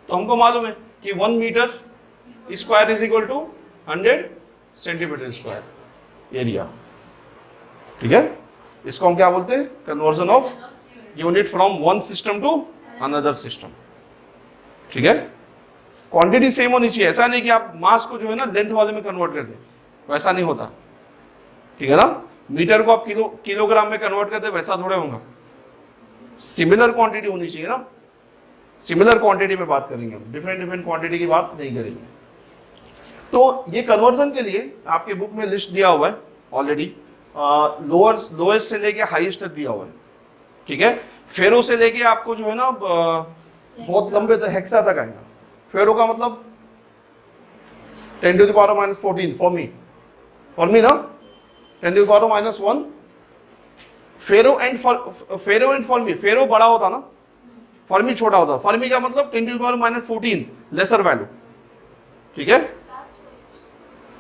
[SPEAKER 1] तो हमको मालूम है कि 1 metre square is equal to 100 centimetre square area, ठीक है। इसको हम क्या बोलते हैं, conversion of unit from one system to another system, ठीक है। क्वांटिटी सेम होनी चाहिए, ऐसा नहीं कि आप मास को जो है ना लेंथ वाले में कन्वर्ट कर दें, वैसा नहीं होता, ठीक है ना। मीटर को आप किलोग्राम में कन्वर्ट करते वैसा थोड़े होगा, सिमिलर क्वांटिटी होनी चाहिए ना, सिमिलर क्वांटिटी में बात करेंगे हम, डिफरेंट क्वांटिटी की बात नहीं करेंगे। तो ये कन्वर्जन के लिए आपके बुक में लिस्ट दिया हुआ है ऑलरेडी, लोएस्ट से लेके हाईएस्ट तक दिया हुआ है, ठीक है। फेरो से लेके आपको जो है ना बहुत लंबे तक हेक्सा तक आएगा। फेरो का मतलब 10 to the power minus 14 फॉर्मी ना, 10 to the power minus 1। Ferro and फॉर्मी, फेरो बड़ा होता ना, फॉर्मी छोटा होता, फॉर्मी का मतलब 10 to the power minus 14 lesser value, ठीक है।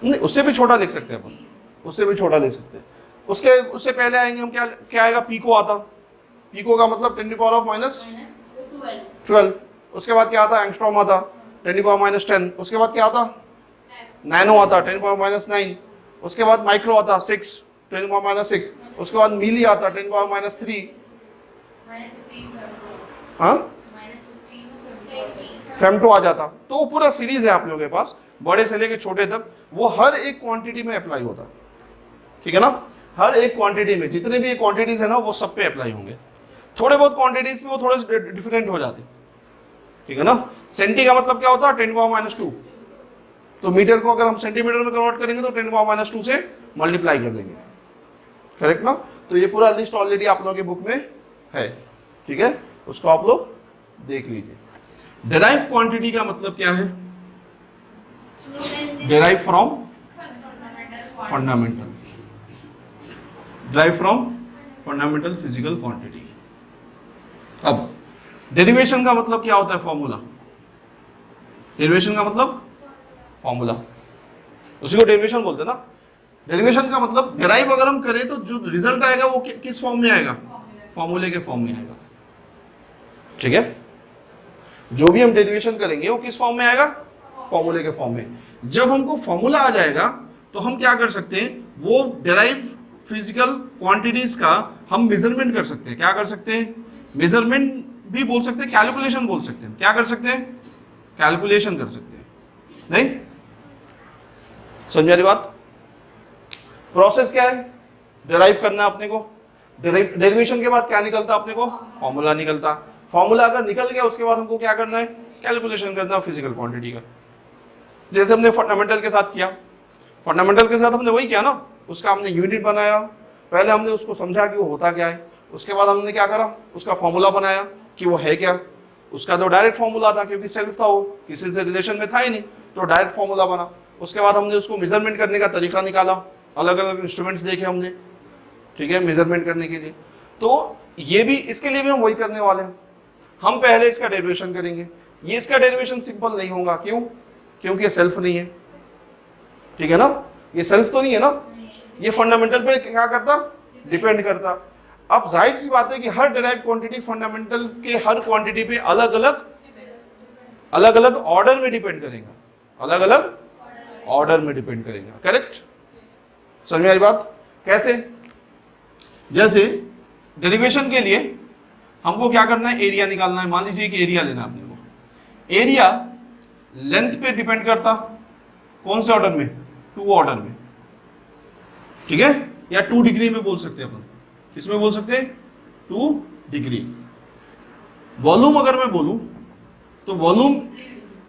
[SPEAKER 1] नहीं, उससे भी छोटा लिख सकते हैं अपन, उससे भी छोटा लिख सकते हैं। उससे पहले आएंगे हम, क्या आएगा, पीको आता, पीको का मतलब 10 to the power minus 12। उसके बाद क्या आता, एंगस्ट्रॉम आता 10 to the power minus 10। उसके बाद क्या आता, नैनो आता 10 to the power minus 9। उसके बाद माइक्रो आता 6 10 to the power minus 6। उसके बाद मिली आता 10 to the power minus 3। हाँ, फेम2 आ जाता। तो वो पूरा सीरीज है आप लोगों के पास, बड़े से लेके छोटे तक, वो हर एक क्वांटिटी में अप्लाई होता है, ठीक है ना। हर एक क्वांटिटी में जितने भी क्वांटिटीज है ना वो सब पे अप्लाई होंगे। थोड़े बहुत क्वांटिटीज में वो थोड़े डिफरेंट हो जाते, ठीक है ना। सेंटी का मतलब क्या होता है 10 to the power minus 2। तो मीटर को अगर हम सेंटीमीटर में कन्वर्ट करेंगे तो 10 to the power minus 2 से मल्टीप्लाई कर देंगे, करेक्ट ना। तो ये पूरा लिस्ट ऑलरेडी आप लोगों के बुक में है, ठीक है, उसको आप लोग देख लीजिए। डेराइव क्वांटिटी का मतलब क्या है, derive from fundamental, derive from fundamental physical quantity. अब डेरिवेशन का मतलब क्या होता है, फॉर्मूला। डेरिवेशन का मतलब फॉर्मूला, उसी को डेरिवेशन बोलते हैं ना। डेरिवेशन का मतलब डेराइव अगर हम करें तो जो रिजल्ट आएगा वो किस फॉर्म में आएगा, फॉर्मूले के फॉर्म में आएगा, ठीक है। जो भी हम डेरिवेशन करेंगे वो किस फॉर्म में आएगा, फॉर्मूले के फॉर्म में। जब हमको फॉर्मूला आ जाएगा तो हम क्या कर सकते हैं, वो डेराइव फिजिकल क्वांटिटीज का हम मेजरमेंट कर सकते हैं। क्या कर सकते हैं, मेजरमेंट भी बोल सकते हैं, कैलकुलेशन बोल सकते हैं। क्या कर सकते हैं, कैलकुलेशन कर सकते हैं। नहीं समझ रही बात, प्रोसेस क्या है, डेराइव करना है अपने को। डेरिवेशन के बाद क्या निकलता अपने को, फॉर्मूला निकलता। फॉर्मूला अगर निकल गया उसके बाद हमको क्या करना है, कैलकुलेशन करना फिजिकल क्वांटिटी का। जैसे हमने फंडामेंटल के साथ किया, फंडामेंटल के साथ हमने वही किया ना, उसका हमने यूनिट बनाया, पहले हमने उसको समझा कि वो होता क्या है, उसके बाद हमने क्या करा, उसका फॉर्मूला बनाया कि वो है क्या। उसका तो डायरेक्ट फॉर्मूला था क्योंकि सेल्फ था, वो किसी से रिलेशन में था ही नहीं, तो डायरेक्ट फॉर्मूला बना। उसके बाद हमने उसको मेजरमेंट करने का तरीका निकाला, अलग अलग इंस्ट्रूमेंट्स देखे हमने, ठीक है, मेजरमेंट करने के लिए। तो ये भी, इसके लिए भी हम वही करने वाले हैं। हम पहले इसका डेरिवेशन करेंगे। ये इसका डेरिवेशन सिंपल नहीं होगा, क्यों? क्योंकि ये सेल्फ नहीं है, ठीक है ना, ये सेल्फ तो नहीं है ना, ये फंडामेंटल पे क्या करता, डिपेंड करता। अब जाहिर सी बात है कि हर डिराइव क्वांटिटी फंडामेंटल के हर क्वांटिटी पे अलग अलग ऑर्डर में डिपेंड करेगा, अलग अलग ऑर्डर में डिपेंड करेगा, करेक्ट? समझ में आ रही बात? कैसे? जैसे डेरिवेशन के लिए हमको क्या करना है, एरिया निकालना है। मान लीजिए एक एरिया लेना है अपने को। एरिया लेंथ पे डिपेंड करता, कौन से ऑर्डर में? 2 ऑर्डर में, ठीक है, या 2 डिग्री में बोल सकते हैं अपन। किसमें बोल सकते हैं? 2 डिग्री। वॉल्यूम अगर मैं बोलूं तो वॉल्यूम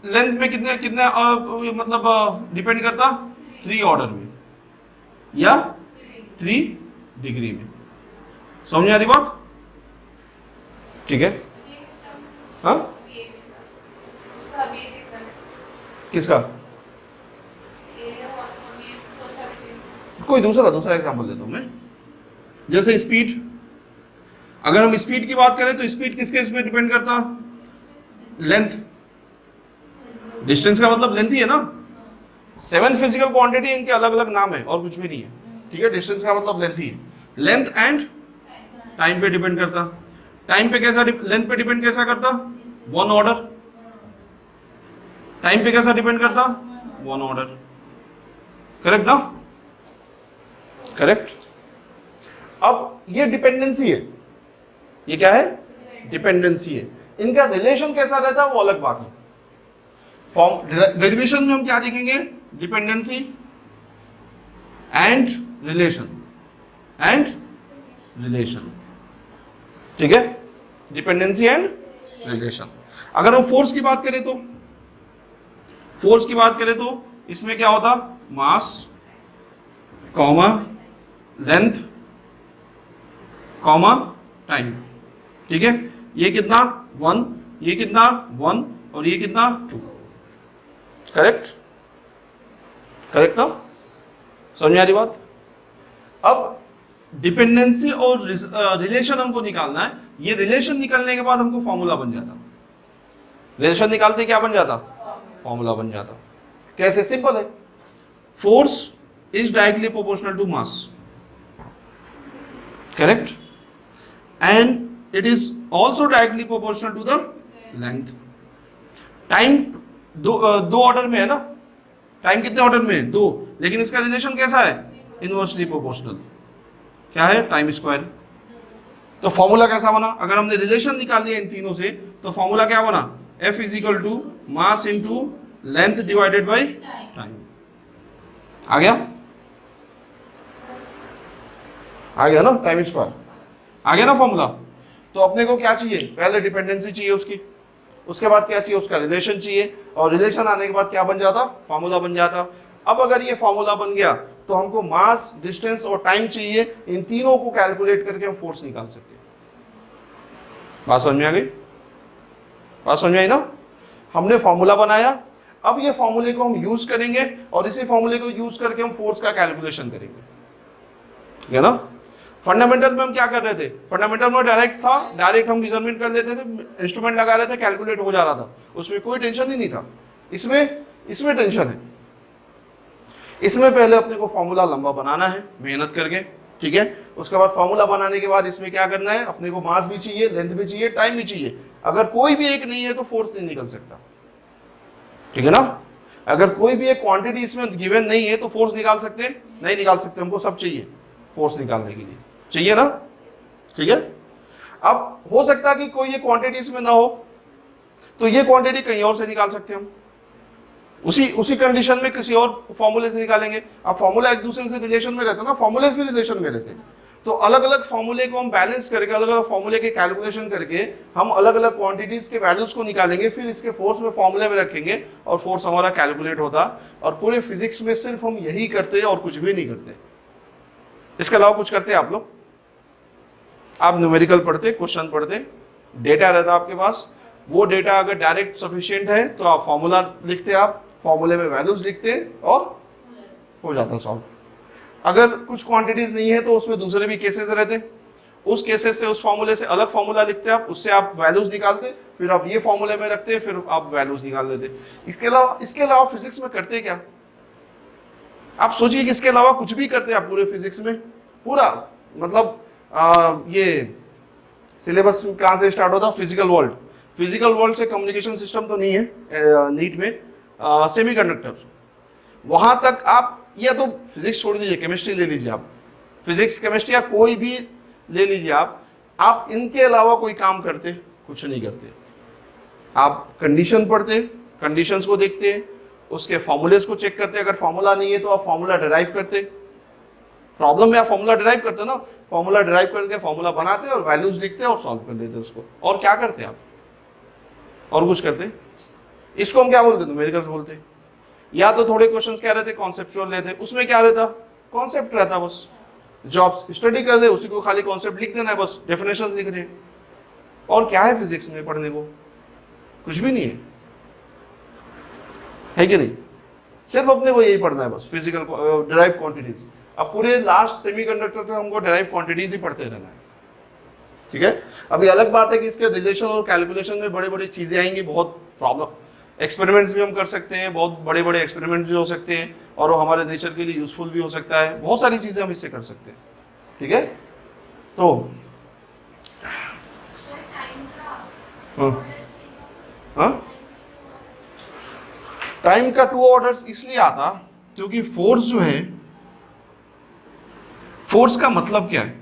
[SPEAKER 1] लेंथ में कितने कितने मतलब डिपेंड करता, 3 ऑर्डर में या 3 डिग्री में। समझ में आ रही बात? ठीक है, हाँ, किसका? कोई दूसरा एग्जांपल देता हूं मैं। जैसे स्पीड, अगर हम स्पीड की बात करें तो स्पीड किसके इसमें डिपेंड करता? लेंथ। डिस्टेंस का मतलब लेंथ ही है ना। 7 फिजिकल क्वांटिटी, इनके अलग अलग नाम है और कुछ भी नहीं है, ठीक है। डिस्टेंस का मतलब लेंथ ही है। लेंथ एंड टाइम पे डिपेंड करता। टाइम पे कैसा, लेंथ पे डिपेंड कैसा करता? 1 ऑर्डर। टाइम पे कैसा डिपेंड करता? 1 ऑर्डर। करेक्ट ना? करेक्ट। अब ये डिपेंडेंसी है, ये क्या है? डिपेंडेंसी है। इनका रिलेशन कैसा रहता है वो अलग बात है। फॉर्म डेरिवेशन में हम क्या देखेंगे? डिपेंडेंसी एंड रिलेशन, ठीक है, डिपेंडेंसी एंड रिलेशन। अगर हम फोर्स की बात करें तो इसमें क्या होता? मास कॉमा लेंथ कॉमा टाइम, ठीक है। ये कितना? 1, ये कितना? 1, और ये कितना? 2। करेक्ट ना? समझ में आ रही बात? अब डिपेंडेंसी और रिलेशन हमको निकालना है। ये रिलेशन निकालने के बाद हमको फॉर्मूला बन जाता। रिलेशन निकालते क्या बन जाता? फॉर्मूला बन जाता। कैसे? सिंपल है। Force is directly proportional to mass, correct, and it is also directly proportional to the length. Time दो ऑर्डर में है ना। टाइम कितने ऑर्डर में है? 2, लेकिन इसका रिलेशन कैसा है? Inversely proportional. क्या है? Time square. तो फॉर्मूला कैसा बना? अगर हमने रिलेशन निकाल लिया इन तीनों से तो फॉर्मूला क्या बना? F is equal to mass into length divided by time. आ गया ना? टाइम स्क्वायर आ गया ना फॉर्मूला। तो अपने को क्या चाहिए? पहले डिपेंडेंसी चाहिए उसकी, उसके बाद क्या चाहिए? उसका रिलेशन चाहिए, और रिलेशन आने के बाद क्या बन जाता? फॉर्मूला बन जाता। अब अगर ये फॉर्मूला बन गया तो हमको मास, डिस्टेंस और टाइम चाहिए। इन तीनों को कैलकुलेट करके हम फोर्स निकाल सकते हैं। बात समझ में आ गई? बात समझ में आई ना? हमने फॉर्मूला बनाया, अब ये फॉर्मूले को हम यूज करेंगे और इसी फॉर्मूले को यूज करके हम फोर्स का कैलकुलेशन करेंगे, ठीक है ना? फंडामेंटल में हम क्या कर रहे थे? फंडामेंटल में डायरेक्ट हम मेजरमेंट कर लेते थे, इंस्ट्रूमेंट लगा रहे थे, कैलकुलेट हो जा रहा था, उसमें कोई टेंशन ही नहीं था। इसमें टेंशन है। इसमें पहले अपने को फॉर्मूला लंबा बनाना है मेहनत करके, ठीक है। उसके बाद फॉर्मूला बनाने के बाद इसमें क्या करना है? अपने को मास भी चाहिए, लेंथ भी चाहिए, टाइम भी चाहिए। अगर कोई भी एक नहीं है तो फोर्स नहीं निकल सकता, ठीक है ना? अगर कोई भी एक क्वांटिटी इसमें गिवन नहीं है तो फोर्स निकाल सकते? नहीं निकाल सकते। हमको सब चाहिए फोर्स निकालने के लिए, चाहिए ना? ठीक है। अब हो सकता है कि कोई ये क्वांटिटी इसमें ना हो, तो ये क्वांटिटी कहीं और से निकाल सकते हैं हम, उसी कंडीशन में किसी और फॉर्मूले से निकालेंगे। अब फॉर्मूला एक दूसरे से रिलेशन में रहता है ना, फॉर्मूलेस भी रिलेशन में रहते हैं। तो अलग अलग फॉर्मूले को हम बैलेंस करके, अलग अलग फॉर्मूले के कैलकुलेशन करके हम अलग अलग क्वांटिटीज के वैल्यूज को निकालेंगे, फिर इसके फोर्स में फॉर्मूले में रखेंगे और फोर्स हमारा कैलकुलेट होता। और पूरे फिजिक्स में सिर्फ हम यही करते हैं और कुछ भी नहीं करते। इसके अलावा कुछ करते हैं आप लोग? आप न्यूमेरिकल पढ़ते, क्वेश्चन पढ़ते, डेटा रहता आपके पास, वो डेटा अगर डायरेक्ट सफिशिएंट है तो आप फॉर्मूला लिखते, आप फॉर्मूले में वैल्यूज लिखते हैं और हो जाता सॉल्व। अगर कुछ क्वांटिटीज नहीं है तो उसमें दूसरे भी केसेस रहते, उस केसेस से उस फॉर्मूले से अलग फॉर्मूला लिखते आप, उससे आप वैल्यूज निकालते, फिर आप ये फॉर्मूले में रखते, फिर आप वैल्यूज निकाल लेते। इसके अलावा फिजिक्स में करते क्या? आप सोचिए कि इसके अलावा कुछ भी करते हैं आप पूरे फिजिक्स में, पूरा मतलब ये सिलेबस कहाँ से स्टार्ट होता? Physical world. फिजिकल वर्ल्ड से कम्युनिकेशन सिस्टम तो नहीं है नीट में, सेमीकंडक्टर, वहां तक आप, या तो फिजिक्स छोड़ दीजिए, केमिस्ट्री ले लीजिए आप, फिजिक्स केमिस्ट्री या कोई भी ले लीजिए आप इनके अलावा कोई काम करते? कुछ नहीं करते। आप कंडीशन पढ़ते, कंडीशंस को देखते, उसके फॉर्मूलेस को चेक करते, अगर फॉर्मूला नहीं है तो आप फॉर्मूला डिराइव करते। प्रॉब्लम में आप फॉर्मूला डिराइव करते ना, फॉर्मूला डिराइव करके फॉर्मूला बनाते और वैल्यूज लिखते और सॉल्व कर देते उसको। और क्या करते आप? और कुछ करते? इसको हम क्या बोलते? न्यूमेरिकल्स बोलते। या तो थोड़े क्वेश्चंस क्या रहते? कॉन्सेप्चुअल रहते, उसमें क्या रहता? कॉन्सेप्ट रहता, बस जॉब्स स्टडी कर रहे, उसी को खाली कॉन्सेप्ट लिख देना है, बस डेफिनेशन लिख रहे। और क्या है फिजिक्स में पढ़ने को? कुछ भी नहीं है कि नहीं? सिर्फ अपने को यही पढ़ना है बस, फिजिकल डिराइव क्वांटिटीज। अब पूरे लास्ट सेमीकंडक्टर तक हमको डिराइव क्वांटिटीज ही पढ़ते रहना है, ठीक है। अभी अलग बात है कि इसके रिलेशन और कैलकुलेशन में बड़े बड़ी चीजें आएंगी, बहुत प्रॉब्लम, एक्सपेरिमेंट्स भी हम कर सकते हैं, बहुत बड़े बड़े एक्सपेरिमेंट भी हो सकते हैं, और वो हमारे नेचर के लिए यूजफुल भी हो सकता है, बहुत सारी चीजें हम इससे कर सकते हैं, ठीक है। तो टाइम का 2 ऑर्डर्स इसलिए आता क्योंकि फोर्स जो है, फोर्स का मतलब क्या है?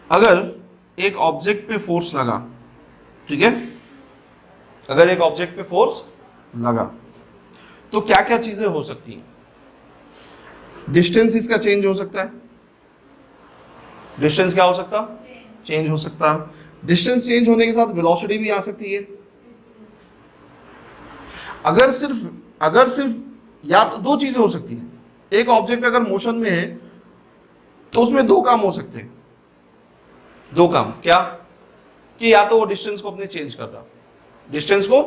[SPEAKER 1] अगर एक ऑब्जेक्ट पे फोर्स लगा, ठीक है, अगर एक ऑब्जेक्ट पे फोर्स लगा तो क्या क्या चीजें हो सकती हैं? डिस्टेंस इसका चेंज हो सकता है। डिस्टेंस क्या हो सकता? चेंज हो सकता है। डिस्टेंस चेंज होने के साथ वेलोसिटी भी आ सकती है। अगर सिर्फ या तो 2 चीजें हो सकती हैं, एक ऑब्जेक्ट अगर मोशन में है तो उसमें 2 काम हो सकते हैं। 2 काम क्या? कि या तो वो डिस्टेंस को अपने चेंज कर रहा, डिस्टेंस को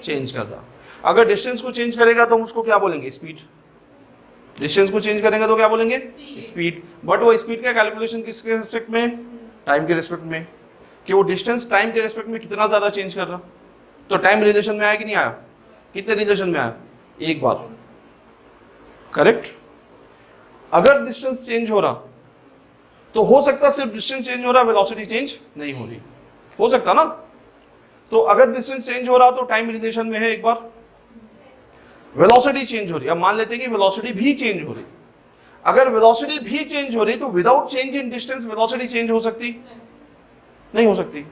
[SPEAKER 1] चेंज कर रहा। अगर डिस्टेंस को चेंज करेगा तो हम उसको क्या बोलेंगे? स्पीड। डिस्टेंस को चेंज करेंगे तो क्या बोलेंगे? स्पीड। बट वो स्पीड का कैलकुलेशन किसके रिस्पेक्ट में? टाइम के रिस्पेक्ट में, कि वो डिस्टेंस टाइम के रिस्पेक्ट में कितना ज्यादा चेंज कर रहा। तो टाइम रिलेशन में आया कि नहीं आया? कितने रिलेशन में आया? एक बार, करेक्ट। अगर डिस्टेंस चेंज हो रहा तो हो सकता सिर्फ डिस्टेंस चेंज हो रहा, वेलोसिटी चेंज नहीं हो रही, हो सकता ना। तो अगर डिस्टेंस चेंज हो रहा तो टाइम रिलेशन में है एक बार, वेलोसिटी चेंज हो रही। अब मान लेते हैं कि वेलोसिटी भी चेंज हो रही। अगर वेलोसिटी भी चेंज हो रही तो without change in distance velocity change हो सकती? नहीं हो सकती,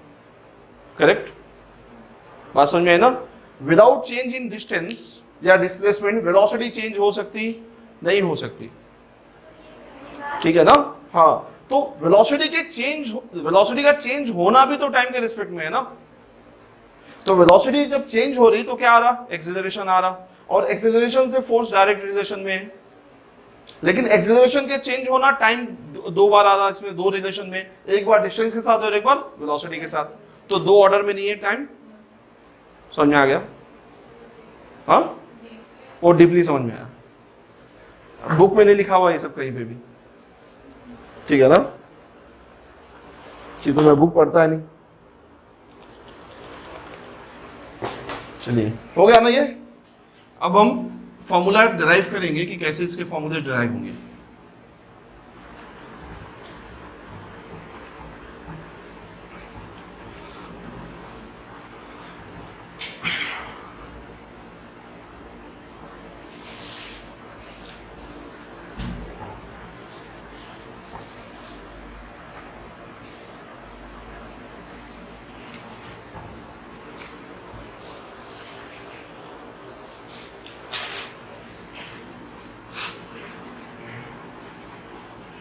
[SPEAKER 1] करेक्ट। बात समझ में है ना? विदाउट चेंज इन डिस्टेंस या डिस्प्लेसमेंट वेलोसिटी चेंज हो सकती? नहीं हो सकती, ठीक है ना। हाँ, तो वेलोसिटी का चेंज होना भी तो टाइम के रिस्पेक्ट में है ना। तो वेलोसिटी जब चेंज हो रही तो क्या आ रहा? एक्सेलरेशन आ रहा, और एक्सेलरेशन से फोर्स डायरेक्ट रिलेशन में है। लेकिन एक्सेलरेशन के चेंज होना टाइम 2 बार आ रहा, इसमें 2 रिलेशन में, एक बार डिस्टेंस के साथ और एक बार वेलोसिटी के साथ, तो 2 ऑर्डर में नहीं है टाइम। समझ में आ गया? हाँ, और डीपली समझ में आया। बुक में नहीं लिखा हुआ ये सब कहीं पे भी, ठीक है ना, क्योंकि मैं बुक पढ़ता है नहीं। चलिए, हो गया ना ये। अब हम फॉर्मूला डिराइव करेंगे कि कैसे इसके फॉर्मूले डिराइव होंगे।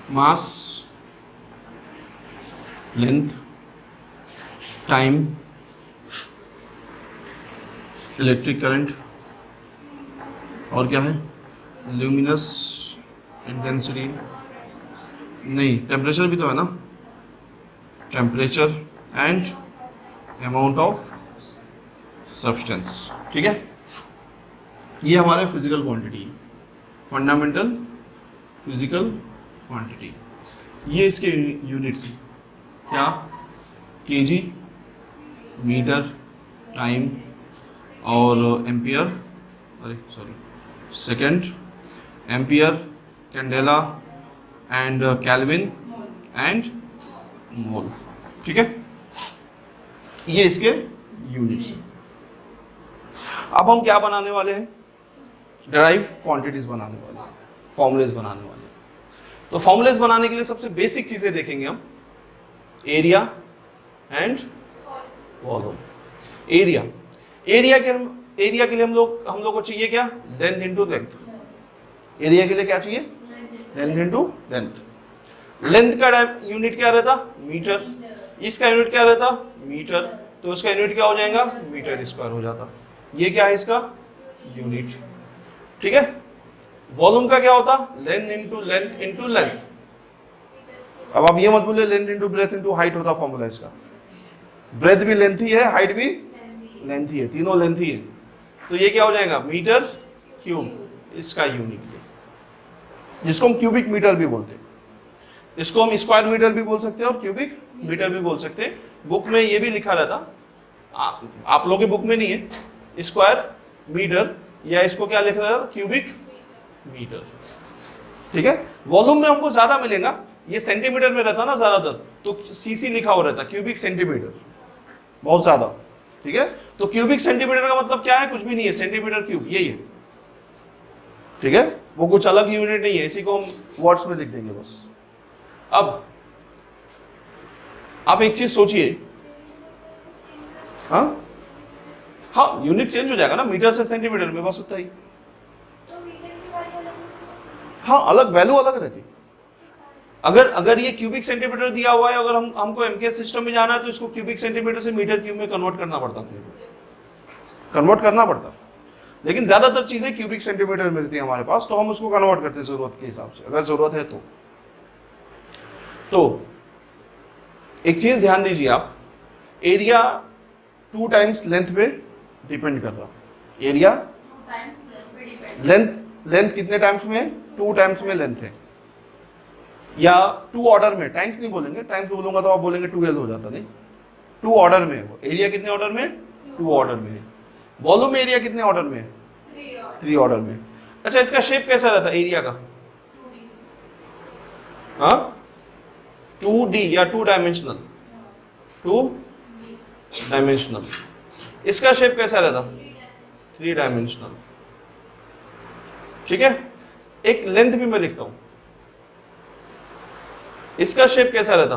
[SPEAKER 1] मास, लेंथ, टाइम, इलेक्ट्रिक करंट, और क्या है? ल्यूमिनस इंटेंसिटी, नहीं, टेम्परेचर भी तो है ना, temperature and amount of substance, ठीक है। ये हमारे physical quantity, fundamental physical quantity, ये इसके यूनिट्स हैं क्या, केजी, मीटर, टाइम और एम्पियर, अरे sorry second, ampere, candela and kelvin and मोल। ठीक है, ये इसके यूनिट्स हैं। अब हम क्या बनाने वाले हैं, डेराइव क्वांटिटीज बनाने वाले हैं, फॉर्मूलेज बनाने वाले हैं। तो फॉर्मूलेज बनाने के लिए सबसे बेसिक चीजें देखेंगे हम, एरिया एंड वॉल्यूम। एरिया के लिए हम लोग को चाहिए क्या, लेंथ इनटू लेंथ। एरिया के लिए क्या चाहिए, लेंथ इनटू लेंथ। लेंथ का यूनिट क्या रहता, मीटर, इसका यूनिट क्या रहता, मीटर, तो इसका यूनिट क्या हो जाएगा, मीटर स्क्वायर हो जाता। ये क्या है इसका यूनिट। ठीक है, वॉल्यूम का क्या होता, length into length into length. अब आप ये मत भूलिए length into breadth into height होता फॉर्मूला इसका। ब्रेथ भी लेंथ ही है, हाइट भी लेंथ ही है, तीनों लेंथ ही है। तो ये क्या हो जाएगा, मीटर क्यूब, इसका यूनिट है, जिसको हम क्यूबिक मीटर भी बोलते हैं। इसको हम स्क्वायर मीटर भी बोल सकते हैं और क्यूबिक मीटर भी बोल सकते हैं। बुक में ये भी लिखा रहता, आप लोगों की बुक में नहीं है स्क्वायर मीटर, या इसको क्या लिख रहा था, क्यूबिक मीटर। ठीक है, वॉल्यूम में हमको ज्यादा मिलेगा, ये सेंटीमीटर में रहता ना ज्यादातर, तो सीसी लिखा हो रहता, क्यूबिक सेंटीमीटर बहुत ज्यादा। ठीक है, तो क्यूबिक सेंटीमीटर का मतलब क्या है, कुछ भी नहीं है, सेंटीमीटर क्यूब यही है। ठीक है, वो कुछ अलग यूनिट नहीं है, इसी को हम वर्ड्स में लिख देंगे बस। अब आप एक चीज सोचिए, हाँ यूनिट चेंज हो जाएगा ना, मीटर से सेंटीमीटर में, बस उतना ही। हाँ, अलग वैल्यू अलग रहती। अगर ये क्यूबिक सेंटीमीटर दिया हुआ है, अगर हमको एमकेएस सिस्टम में जाना है तो इसको क्यूबिक सेंटीमीटर से मीटर क्यूब में कन्वर्ट करना पड़ता। लेकिन ज्यादातर चीजें क्यूबिक सेंटीमीटर मिलती है हमारे पास, तो हम उसको कन्वर्ट करते हैं जरूरत के हिसाब से, अगर जरूरत है तो एक चीज ध्यान दीजिए आप, एरिया 2 टाइम्स लेंथ पे डिपेंड कर रहा। एरिया लेंथ कितने टाइम्स में है, 2 टाइम्स में लेंथ है, या 2 ऑर्डर में, टाइम्स नहीं बोलेंगे, टाइम्स बोलूंगा तो आप बोलेंगे 2L हो जाता, नहीं, 2 ऑर्डर में है वो। एरिया कितने ऑर्डर में, 2 ऑर्डर में है। वॉल्यूम एरिया कितने ऑर्डर में है, 3 ऑर्डर में। अच्छा, इसका शेप कैसा रहता है एरिया का, 2D या 2 डायमेंशनल, 2 डायमेंशनल। इसका शेप कैसा रहता, 3 डायमेंशनल। ठीक है, एक लेंथ भी मैं लिखता हूं, इसका शेप कैसा रहता,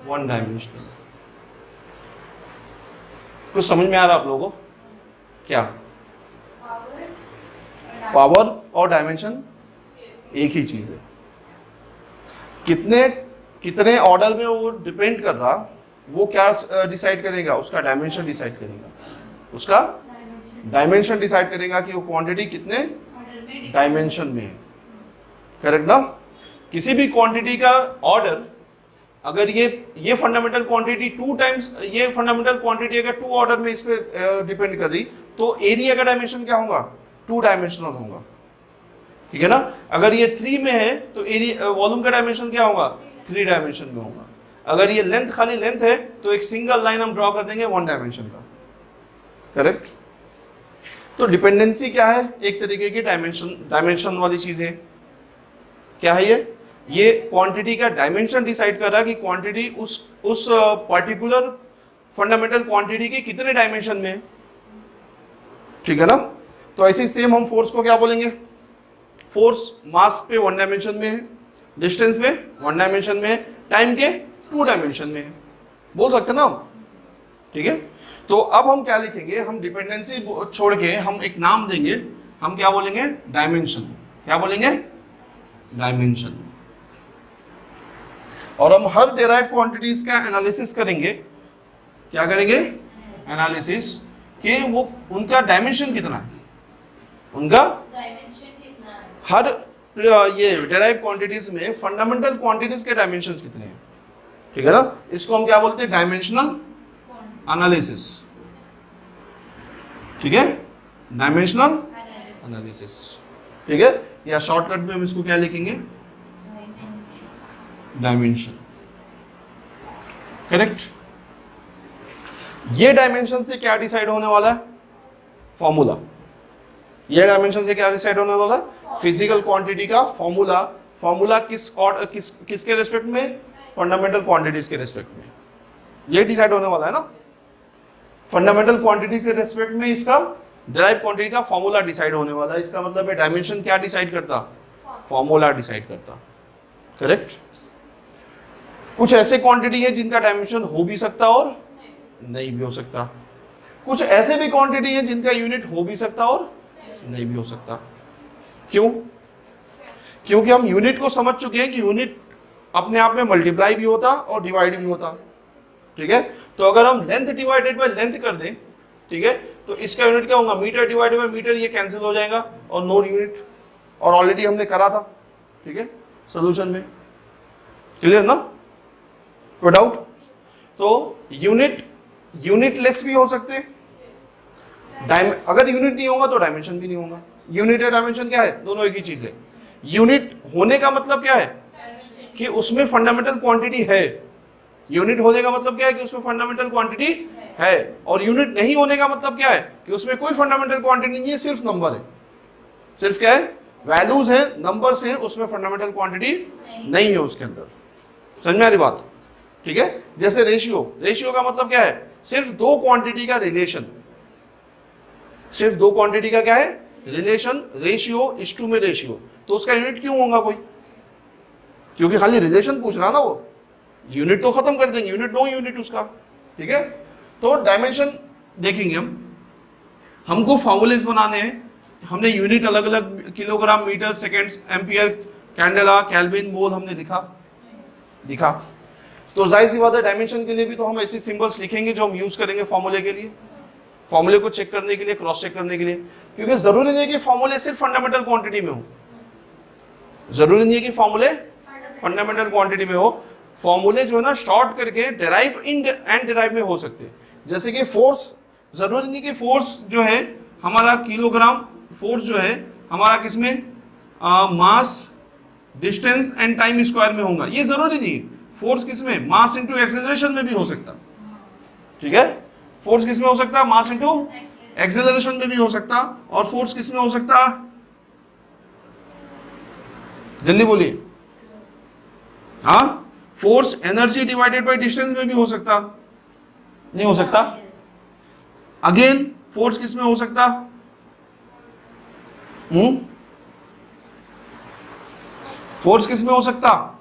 [SPEAKER 1] 1 डायमेंशनल। कुछ समझ में आ रहा आप लोगों को, क्या पावर और डायमेंशन एक ही चीज है। कितने ऑर्डर में वो डिपेंड कर रहा, वो क्या डिसाइड करेगा, उसका डायमेंशन डिसाइड करेगा, उसका डायमेंशन डिसाइड करेगा कि वो क्वांटिटी कितने डायमेंशन में है। करेक्ट ना, किसी भी क्वांटिटी का ऑर्डर, अगर ये फंडामेंटल क्वांटिटी 2 टाइम्स, ये फंडामेंटल क्वांटिटी अगर 2 ऑर्डर में इस पे डिपेंड कर रही, तो एरिया का डायमेंशन क्या होगा, 2 डायमेंशनल होगा। ठीक है ना, अगर ये 3 में है तो एरिया वॉल्यूम का डायमेंशन क्या होगा, 3 डायमेंशन में होगा। अगर ये लेंथ खाली लेंथ है तो एक सिंगल लाइन हम ड्रॉ कर देंगे 1 डायमेंशन का। करेक्ट, तो डिपेंडेंसी क्या है, एक तरीके की डायमेंशन वाली चीज है। क्या है ये क्वांटिटी का डायमेंशन डिसाइड कर रहा है कि क्वांटिटी उस पर्टिकुलर फंडामेंटल क्वांटिटी के कितने डायमेंशन में है। ठीक है ना, तो ऐसे ही सेम हम फोर्स को क्या बोलेंगे, फोर्स मास पे 1 डायमेंशन में है, डिस्टेंस पे 1 डायमेंशन में है, टाइम के 2 डायमेंशन में है, बोल सकते ना हम। ठीक है, तो अब हम क्या लिखेंगे, हम डिपेंडेंसी छोड़ के हम एक नाम देंगे, हम क्या बोलेंगे, डायमेंशन। क्या बोलेंगे, डायमेंशन। और हम हर डेराइव क्वांटिटीज का एनालिसिस करेंगे। क्या करेंगे, एनालिसिस कि वो उनका डायमेंशन कितना है, उनका डायमेंशन कितना है। हर ये डेराइव क्वांटिटीज में फंडामेंटल क्वांटिटीज के डायमेंशंस कितने हैं। ठीक है ना, इसको हम क्या बोलते हैं, डायमेंशनल एनालिसिस। ठीक है, डायमेंशनल एनालिसिस, ठीक है, या शॉर्टकट में हम इसको क्या लिखेंगे, डायमेंशन, करेक्ट। ये डायमेंशन से क्या डिसाइड होने वाला है, फॉर्मूला। ये डायमेंशन से क्या डिसाइड होने वाला है, फिजिकल क्वांटिटी का फॉर्मूला। फॉर्मूला किसके रेस्पेक्ट में, फंडामेंटल क्वांटिटीज के रेस्पेक्ट में, ये डिसाइड होने वाला है ना। फंडामेंटल क्वांटिटी के रेस्पेक्ट में इसका डिराइव क्वांटिटी का फॉर्मूला डिसाइड होने वाला है। इसका मतलब है डायमेंशन क्या डिसाइड करता, फॉर्मूला डिसाइड करता, करेक्ट। कुछ ऐसे क्वांटिटी है जिनका डायमेंशन हो भी सकता और नहीं भी हो सकता। कुछ ऐसे भी क्वांटिटी है जिनका यूनिट हो भी सकता और नहीं भी हो सकता। क्यों? क्योंकि हम यूनिट को समझ चुके हैं कि यूनिट अपने आप में मल्टीप्लाई भी होता और डिवाइड भी होता, ठीक है। तो अगर हम लेंथ डिवाइडेड बाय लेंथ कर दें, ठीक है, तो इसका यूनिट क्या होगा, मीटर डिवाइडेड बाय मीटर, ये कैंसिल हो जाएगा और नो यूनिट, और ऑलरेडी हमने करा था, ठीक है, सॉल्यूशन में, क्लियर ना, कोई डाउट? तो यूनिट लेस भी हो सकते हैं, अगर यूनिट नहीं होगा तो डायमेंशन भी नहीं होगा। यूनिट और डायमेंशन क्या है, दोनों एक ही चीज है। यूनिट होने का मतलब क्या है कि उसमें फंडामेंटल क्वांटिटी है। यूनिट होने का मतलब क्या है कि उसमें फंडामेंटल क्वांटिटी है, और यूनिट नहीं होने का मतलब क्या है कि उसमें कोई फंडामेंटल क्वांटिटी नहीं है, सिर्फ नंबर है। सिर्फ क्या है, वैल्यूज है, नंबर्स हैं, उसमें फंडामेंटल क्वांटिटी नहीं है उसके अंदर। समझ में आ रही बात, ठीक है। जैसे रेशियो का मतलब क्या है, सिर्फ दो क्वांटिटी का रिलेशन, सिर्फ दो क्वांटिटी का क्या है रिलेशन, रेशियो इस टू में रेशियो। तो उसका यूनिट क्यों होगा कोई, क्योंकि खाली रिलेशन पूछ रहा ना वो, यूनिट तो खत्म कर देंगे, यूनिट नो यूनिट उसका, ठीक है। तो डायमेंशन देखेंगे हमको फॉर्मूलेस बनाने हैं, हमने यूनिट अलग अलग kilogram, metre, seconds, ampere, candela, kelvin, mole हमने दिखा। तो जाहिर सी बात है डायमेंशन के लिए भी तो हम ऐसे सिंबल्स लिखेंगे जो हम यूज करेंगे फॉर्मूले के लिए, फॉर्मूले को चेक करने के लिए, क्रॉस चेक करने के लिए। क्योंकि जरूरी नहीं है कि फॉर्मूले सिर्फ फंडामेंटल क्वांटिटी में हो, जरूरी नहीं है कि फॉर्मूले फंडामेंटल क्वांटिटी में हो। फॉर्मूले जो है ना शॉर्ट करके डिराइव एंड डिराइव में हो सकते हैं। जैसे कि फोर्स, जरूरी नहीं कि फोर्स जो है हमारा किलोग्राम, फोर्स जो है हमारा किसमें, मास, डिस्टेंस एंड टाइम स्क्वायर में होगा, ये जरूरी नहीं। फोर्स किसमें, मास इंटू एक्सेलरेशन में भी हो सकता, ठीक है। फोर्स किसमें हो सकता है, मास इंटू एक्सेलरेशन में भी हो सकता। और फोर्स किसमें हो सकता, जल्दी बोलिए, हाँ, force energy divided by distance में भी हो सकता, नहीं हो सकता। अगेन फोर्स किसमें हो सकता, फोर्स किसमें हो सकता,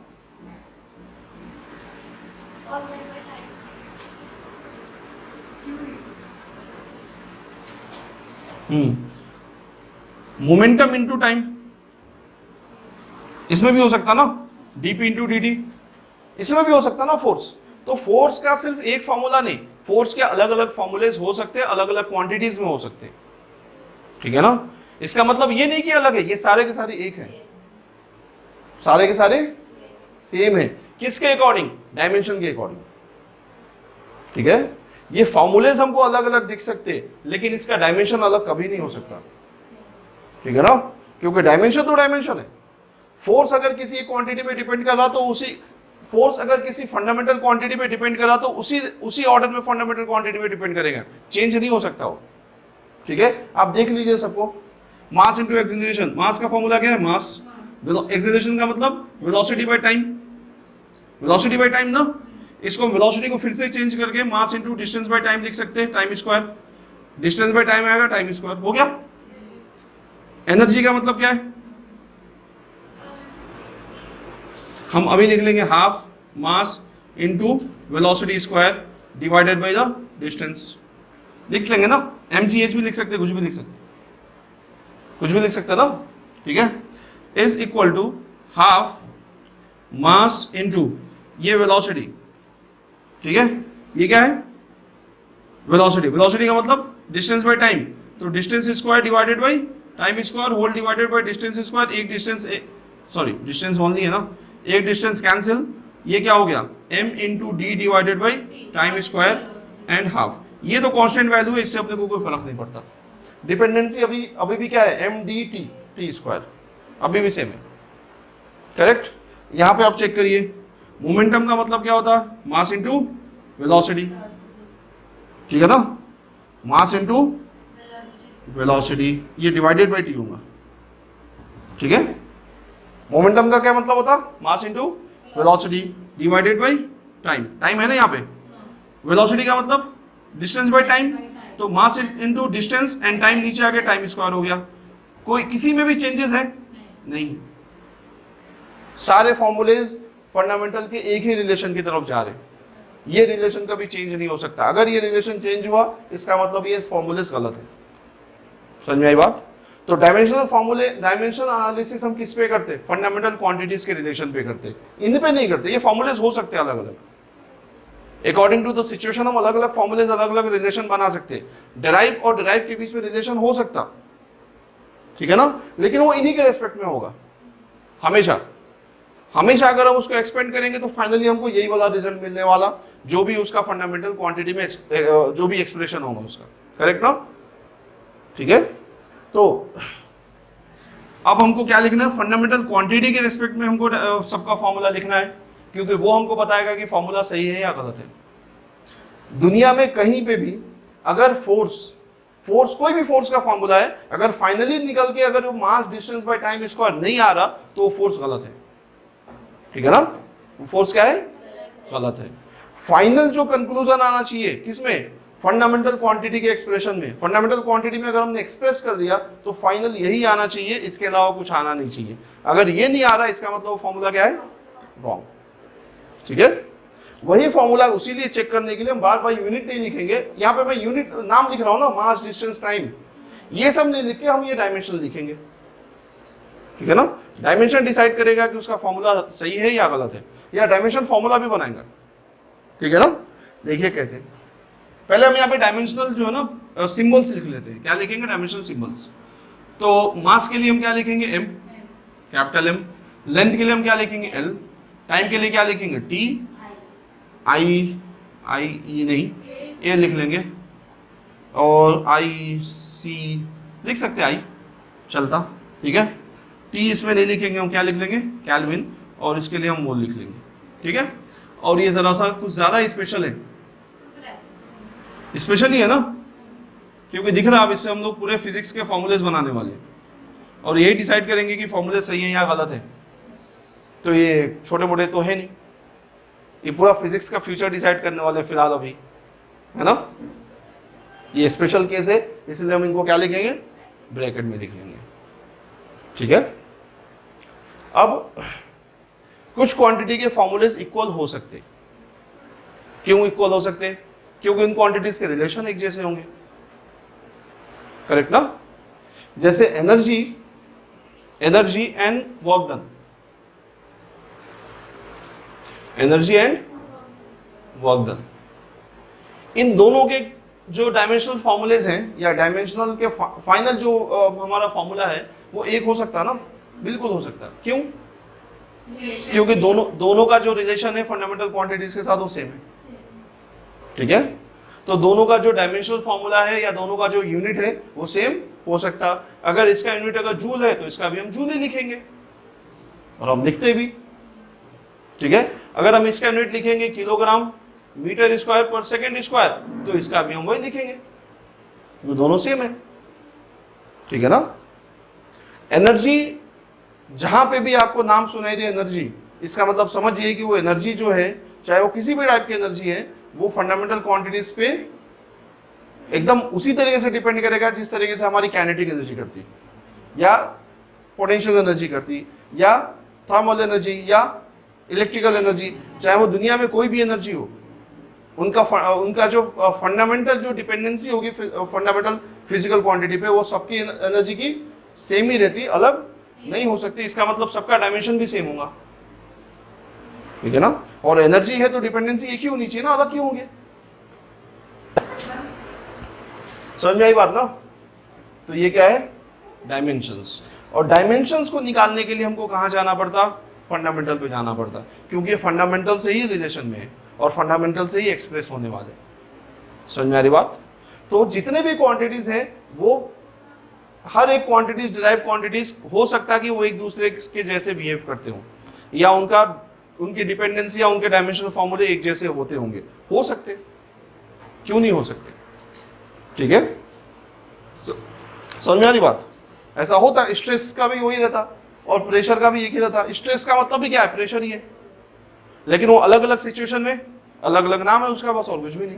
[SPEAKER 1] मोमेंटम इंटू टाइम, इसमें भी हो सकता ना, डीपी इंटू डी टी, इसमें भी हो सकता ना फोर्स। तो फोर्स का सिर्फ एक फॉर्मूला नहीं, फोर्स के अलग अलग फॉर्मूलेज हो सकते हैं, अलग अलग क्वांटिटीज में हो सकते हैं, ठीक है ना। इसका मतलब ये नहीं कि अलग है, ये सारे के सारे एक हैं, सारे के सारे सेम है। किसके अकॉर्डिंग, डायमेंशन के अकॉर्डिंग, ठीक है। ये फॉर्मूलेज हमको अलग अलग दिख सकते हैं, लेकिन इसका डायमेंशन अलग कभी नहीं हो सकता, ठीक है ना, क्योंकि डायमेंशन तो डायमेंशन है। फोर्स अगर किसी क्वांटिटी पे डिपेंड कर रहा तो उसी, फोर्स अगर किसी फंडामेंटल क्वांटिटी पे डिपेंड कर रहा तो उसी ऑर्डर में फंडामेंटल क्वांटिटी पे डिपेंड करेगा, चेंज नहीं हो सकता वो, ठीक है। आप देख लीजिए सबको, मास इंटू एक्सेलरेशन, मास का फॉर्मूला क्या है, मास, एक्सेलरेशन का मतलब velocity by time, velocity by time ना। इसको वेलोसिटी को फिर से चेंज करके mass into distance by time लिख सकते हैं, time square, distance by time आएगा टाइम स्क्वायर, हो गया। एनर्जी का मतलब क्या है, हम अभी लिख लेंगे half mass into velocity square divided by the distance, लिख लेंगे ना। mgh भी लिख सकते, कुछ भी लिख सकते, कुछ भी लिख सकते ना, ठीक है। Is equal to half mass into ये वेलोसिटी, ठीक है। ये क्या है, वेलोसिटी, वेलोसिटी का मतलब डिस्टेंस बाय टाइम, तो distance square divided by time square whole divided by distance square. एक डिस्टेंस, सॉरी डिस्टेंस ओनली है ना, एक डिस्टेंस कैंसिल, ये क्या हो गया, m into D divided by time square and half. ये तो कांस्टेंट वैल्यू है, इससे अपने को कोई फर्क नहीं पड़ता। डिपेंडेंसी अभी अभी भी क्या है, M D T T square, अभी भी सेम है, करेक्ट। यहां पे आप चेक करिए, मोमेंटम का मतलब क्या होता है, मास इनटू वेलोसिटी, ठीक है ना, मास इनटू वेलोसिटी, ये डिवाइडेड बाई टी होगा, ठीक है। मोमेंटम का क्या मतलब होता, mass into velocity divided by time, time है ना यहाँ पे, वेलोसिटी का मतलब डिस्टेंस बाई टाइम, तो मास इनटू डिस्टेंस एंड टाइम नीचे आ गया, टाइम स्क्वायर हो गया। कोई किसी में भी चेंजेस है नहीं, सारे फॉर्मूलेज फंडामेंटल के एक ही रिलेशन की तरफ जा रहे हैं, ये रिलेशन कभी चेंज नहीं हो सकता। अगर ये रिलेशन चेंज हुआ इसका मतलब ये फॉर्मूलेज गलत है। समझ में आई बात। तो डायमेंशनल फॉर्मूले, डायमेंशनल एनालिसिस हम किस पे करते, फंडामेंटल क्वांटिटीज के रिलेशन पे करते, इन पे नहीं करते। ये फॉर्मूलेज हो सकते हैं अलग अलग, अकॉर्डिंग टू द सिचुएशन हम अलग अलग फॉर्मूलेज अलग अलग रिलेशन बना सकते हैं। डेराइव और डेराइव के बीच में रिलेशन हो सकता, ठीक है ना, लेकिन वो इन्हीं के रेस्पेक्ट में होगा हमेशा। हमेशा अगर हम उसको एक्सपेंड करेंगे तो फाइनली हमको यही वाला रिजल्ट मिलने वाला, जो भी उसका फंडामेंटल क्वांटिटी में जो भी एक्सप्रेशन होगा उसका, करेक्ट ना, ठीक है। तो अब हमको क्या लिखना है, फंडामेंटल क्वांटिटी के रिस्पेक्ट में हमको सबका फॉर्मूला लिखना है, क्योंकि वो हमको बताएगा कि फॉर्मूला सही है या गलत है। दुनिया में कहीं पे भी अगर फोर्स कोई भी फोर्स का फॉर्मूला है, अगर फाइनली निकल के अगर वो मास डिस्टेंस बाय टाइम स्क्वायर नहीं आ रहा तो वो फोर्स गलत है, ठीक है ना, वो फोर्स क्या है, गलत है। फाइनल जो कंक्लूजन आना चाहिए किसमें, फंडामेंटल क्वांटिटी के एक्सप्रेशन में। फंडामेंटल क्वांटिटी में अगर हमने एक्सप्रेस कर दिया तो फाइनल यही आना चाहिए, इसके अलावा कुछ आना नहीं चाहिए। अगर ये नहीं आ रहा इसका मतलब फॉर्मूला क्या है, रॉन्ग, ठीक है। वही फॉर्मूला उसीलिए चेक करने के लिए हम बार बार यूनिट नहीं लिखेंगे। यहाँ पे मैं यूनिट नाम लिख रहा हूं ना, मास डिस्टेंस टाइम, ये सब नहीं लिख के हम ये डायमेंशन लिखेंगे, ठीक है ना। डायमेंशन डिसाइड करेगा कि उसका फॉर्मूला सही है या गलत है, या डायमेंशन फॉर्मूला भी बनाएगा, ठीक है ना। देखिए कैसे, पहले हम यहाँ पे डायमेंशनल जो है ना सिंबल्स लिख लेते हैं। क्या लिखेंगे, डायमेंशनल सिंबल्स। तो मास के लिए हम क्या लिखेंगे, एम, कैपिटल एम। लेंथ के लिए हम क्या लिखेंगे, एल। टाइम के लिए क्या लिखेंगे, टी, आई ई नहीं, ए लिख लेंगे, और आई सी लिख सकते हैं, आई चलता, ठीक है। टी इसमें नहीं लिखेंगे, हम क्या लिख लेंगे, केल्विन, और इसके लिए हम मोल लिख लेंगे, ठीक है। और ये जरा सा कुछ ज्यादा स्पेशल है, स्पेशल ही है ना, क्योंकि दिख रहा है अब इससे हम लोग पूरे फिजिक्स के फॉर्मूलेज बनाने वाले हैं, और यही डिसाइड करेंगे कि फॉर्मूले सही है या गलत है। तो ये छोटे मोटे तो है नहीं, ये पूरा फिजिक्स का फ्यूचर डिसाइड करने वाले हैं फिलहाल अभी, है ना। ये स्पेशल केस है, इसलिए हम इनको क्या लिखेंगे, ब्रैकेट में लिख लेंगे, ठीक है। अब कुछ क्वांटिटी के फॉर्मूलेज इक्वल हो सकते, क्यों इक्वल हो सकते, क्योंकि इन क्वांटिटीज के रिलेशन एक जैसे होंगे, करेक्ट ना। जैसे energy and work done, energy and work done, इन दोनों के जो डायमेंशनल फॉर्मूलेज हैं, या डायमेंशनल के फाइनल जो हमारा फॉर्मूला है वो एक हो सकता है ना, बिल्कुल हो सकता है। क्यों, क्योंकि दोनों का जो रिलेशन है फंडामेंटल क्वांटिटीज के साथ वो सेम है, ठीक है। तो दोनों का जो डायमेंशनल फॉर्मूला है या दोनों का जो यूनिट है वो सेम हो सकता। अगर इसका यूनिट अगर जूल है तो इसका भी हम जूल ही लिखेंगे, और हम लिखते भी, ठीक है। अगर हम इसका यूनिट लिखेंगे kilogram metre square per second square, तो इसका भी हम वही लिखेंगे, वो दोनों सेम है, ठीक है ना। एनर्जी, जहां पे भी आपको नाम सुनाई दे एनर्जी, इसका मतलब समझिए कि वो एनर्जी जो है, चाहे वो किसी भी टाइप की एनर्जी है, वो फंडामेंटल क्वांटिटीज पे एकदम उसी तरीके से डिपेंड करेगा जिस तरीके से हमारी काइनेटिक एनर्जी करती, या पोटेंशियल एनर्जी करती, या थर्मल एनर्जी, या इलेक्ट्रिकल एनर्जी, चाहे वो दुनिया में कोई भी एनर्जी हो, उनका जो फंडामेंटल जो डिपेंडेंसी होगी फंडामेंटल फिजिकल क्वांटिटी पे, वो सबकी एनर्जी की सेम ही रहती, अलग नहीं हो सकती। इसका मतलब सबका डायमेंशन भी सेम होगा, ठीक है ना। और एनर्जी है तो डिपेंडेंसी एक ही होनी चाहिए ना, अलग क्यों होंगे। समझ में आई बात ना। तो ये क्या है, डायमेंशंस। और डायमेंशंस को निकालने के लिए हमको कहाँ जाना पड़ता, फंडामेंटल पे जाना पड़ता, क्योंकि ये फंडामेंटल से ही रिलेशन में है और फंडामेंटल से ही एक्सप्रेस होने वाले। समझ में आ रही बात। तो जितने भी क्वांटिटीज हैं वो हर एक क्वांटिटीज, डिराइव क्वांटिटीज हो सकता है कि वो एक दूसरे के जैसे बिहेव करते हो, या उनकी डिपेंडेंसी या उनके डायमेंशनल फॉर्मूले एक जैसे होते होंगे, हो सकते, क्यों नहीं हो सकते? ठीक है, समझ में आ रही बात? ऐसा होता है, स्ट्रेस का भी वही रहता और प्रेशर का भी एक ही रहता। स्ट्रेस का मतलब भी क्या है? प्रेशर ही है, लेकिन वो अलग अलग सिचुएशन में अलग अलग नाम है उसका, बस और कुछ भी नहीं।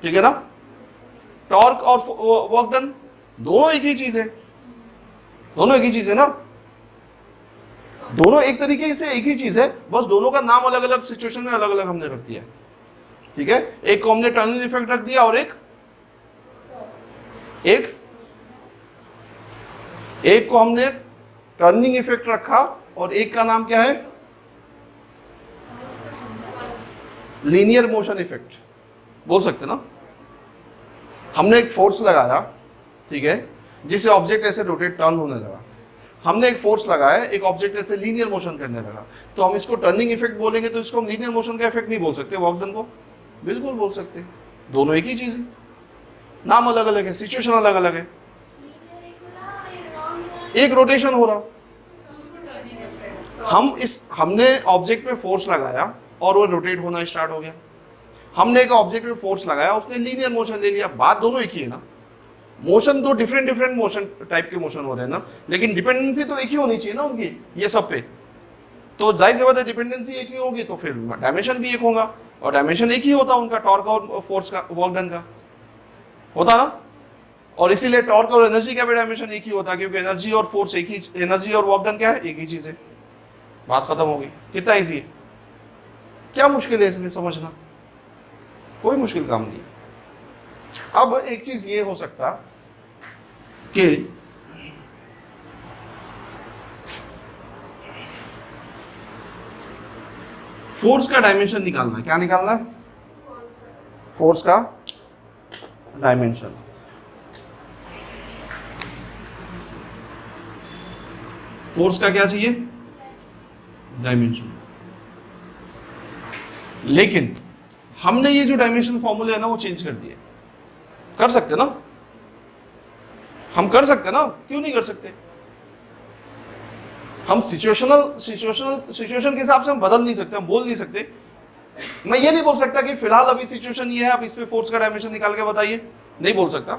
[SPEAKER 1] ठीक है ना? टॉर्क और वर्क डन दोनों एक ही चीज है, दोनों एक ही चीज है ना, दोनों एक तरीके से एक ही चीज है, बस दोनों का नाम अलग अलग सिचुएशन में अलग अलग हमने रख दिया। ठीक है, एक को हमने टर्निंग इफेक्ट रख दिया और एक को हमने टर्निंग इफेक्ट रखा और एक का नाम क्या है? लीनियर मोशन इफेक्ट बोल सकते ना। हमने एक फोर्स लगाया, ठीक है, जिससे ऑब्जेक्ट ऐसे रोटेट टर्न होने लगा। हमने एक फोर्स लगाया, एक ऑब्जेक्ट ऐसे लीनियर मोशन करने लगा, तो हम इसको टर्निंग इफेक्ट बोलेंगे, तो इसको हम लीनियर मोशन का इफेक्ट नहीं बोल सकते, वर्क डन को बिल्कुल बोल सकते। दोनों एक ही चीज है, नाम अलग अलग है, सिचुएशन अलग अलग है। एक रोटेशन हो रहा, हमने ऑब्जेक्ट पे फोर्स लगाया और वो रोटेट होना स्टार्ट हो गया। हमने एक ऑब्जेक्ट पे फोर्स लगाया, उसने लीनियर मोशन ले लिया, बात दोनों एक ही है ना। मोशन दो डिफरेंट मोशन टाइप के मोशन हो रहे हैं ना, लेकिन डिपेंडेंसी तो एक ही होनी चाहिए ना उनकी, ये सब पे। तो जाहिर सी बात है, डिपेंडेंसी एक ही होगी तो फिर डायमेंशन भी एक होगा, और डायमेंशन एक ही होता उनका, टॉर्क और फोर्स का, वर्क डन का होता ना। और इसीलिए टॉर्क और एनर्जी का भी डायमेंशन एक ही होता, क्योंकि एनर्जी और फोर्स एक ही, एनर्जी और वर्क डन क्या है? एक ही चीज है। बात खत्म हो गई। कितना इजी है, क्या मुश्किल है इसमें समझना? कोई मुश्किल काम नहीं। अब एक चीज ये हो सकता कि फोर्स का डायमेंशन निकालना है। क्या निकालना है? फोर्स का डायमेंशन। फोर्स का क्या चाहिए? डायमेंशन। लेकिन हमने ये जो डायमेंशन फॉर्मूले है ना, वो चेंज कर दिए। कर सकते ना, हम कर सकते ना, क्यों नहीं कर सकते? हम सिचुएशन के हिसाब से हम बदल नहीं सकते, हम बोल नहीं सकते। मैं ये नहीं बोल सकता कि फिलहाल अभी सिचुएशन ये है, आप इस पे फोर्स का डायमेंशन निकाल के बताइए, नहीं बोल सकता।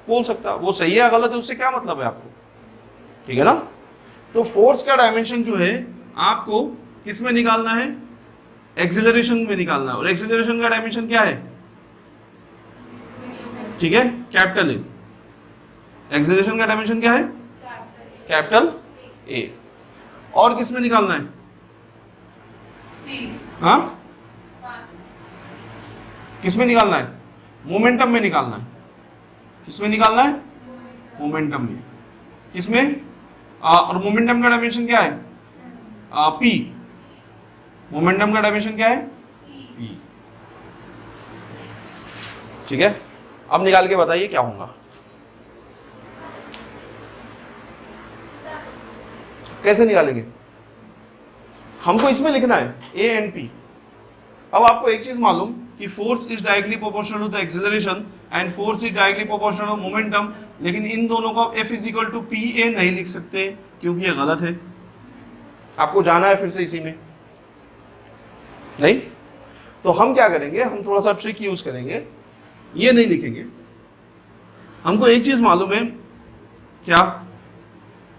[SPEAKER 1] बोल सकता, वो सही है या गलत है उससे क्या मतलब है आपको? ठीक है ना? तो फोर्स का डायमेंशन जो है आपको किस में निकालना है? एक्सेलरेशन में निकालना है। और एक्सेलरेशन का डायमेंशन क्या है? ठीक है, कैपिटल ए। एक्सेलरेशन का डायमेंशन क्या है? Capital A. और किस में निकालना है? हाँ, किस में निकालना है? मोमेंटम में निकालना है। किस में निकालना है? मोमेंटम में। किसमें? और मोमेंटम का डायमेंशन क्या है? पी। मोमेंटम का डायमेंशन क्या है? पी। ठीक है, अब निकाल के बताइए क्या होगा। कैसे निकालेंगे? हमको इसमें लिखना है ए एंड पी। अब आपको एक चीज मालूम कि force is directly proportional to the acceleration and force is directly proportional to momentum, लेकिन इन दोनों को F equal to P A नहीं लिख सकते, क्योंकि ये गलत है। आपको जाना है फिर से इसी में, नहीं? तो हम क्या करेंगे, हम थोड़ा सा ट्रिक यूज करेंगे, ये नहीं लिखेंगे। हमको एक चीज मालूम है, क्या?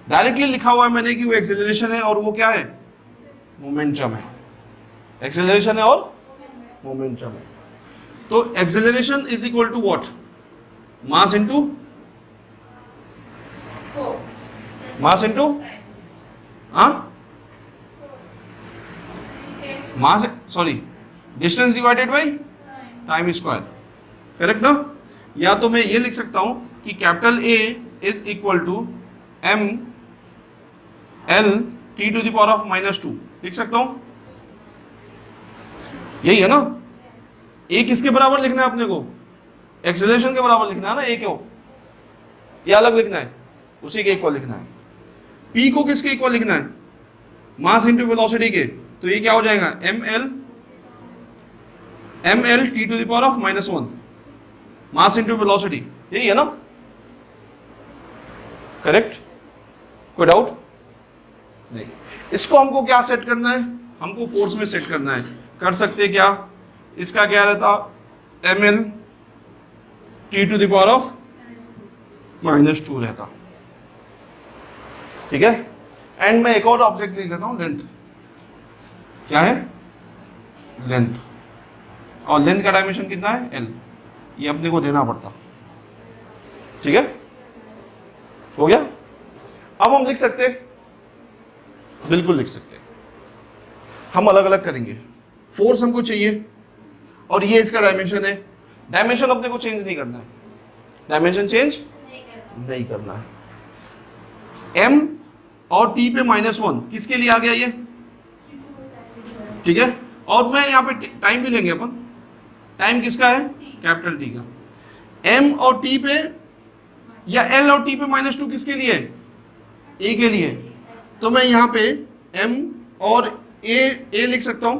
[SPEAKER 1] डायरेक्टली लिखा हुआ है मैंने कि वो एक्सेलरेशन है और वो क्या है? मोमेंटम है। एक्सेलरेशन है और मोमेंटम है। तो acceleration is equal to what? Mass into mass into mass, sorry, distance divided by time square. Correct ना? या तो मैं ये लिख सकता हूं कि capital A is equal to M L T to the power of -2 लिख सकता हूं। यही है ना? ए किसके बराबर लिखना है अपने को? एक्सेलरेशन के बराबर लिखना है ना। ए क्यों? ये अलग लिखना है, उसी के इक्वल लिखना है। पी को किसके इक्वल लिखना है? मास इंटू वेलोसिटी के। तो ये क्या हो जाएगा? M L T to the power of -1 mass into velocity. यही है ना? करेक्ट? कोई डाउट नहीं। इसको हमको क्या सेट करना है? हमको फोर्स में सेट करना है। कर सकते क्या? इसका क्या रहता? ml T⁻⁻² रहता, ठीक है। एंड मैं एक और ऑब्जेक्ट लिख देता हूं, लेंथ। क्या है? लेंथ। और लेंथ का डायमेंशन कितना है? l। ये अपने को देना पड़ता, ठीक है। हो गया? अब हम लिख सकते, बिल्कुल लिख सकते। हम अलग अलग करेंगे। फोर्स हमको चाहिए और ये इसका डायमेंशन है। डायमेंशन अपने को चेंज नहीं करना है, डायमेंशन चेंज नहीं करना है। m और t पे -1 किसके लिए आ गया ये? ठीक है। और मैं यहाँ पे टाइम भी लेंगे अपन। टाइम किसका है? कैपिटल T का। m और t पे या l और t पे -2 किसके लिए? a के लिए। तो मैं यहाँ पे m और a लिख सकता हूं।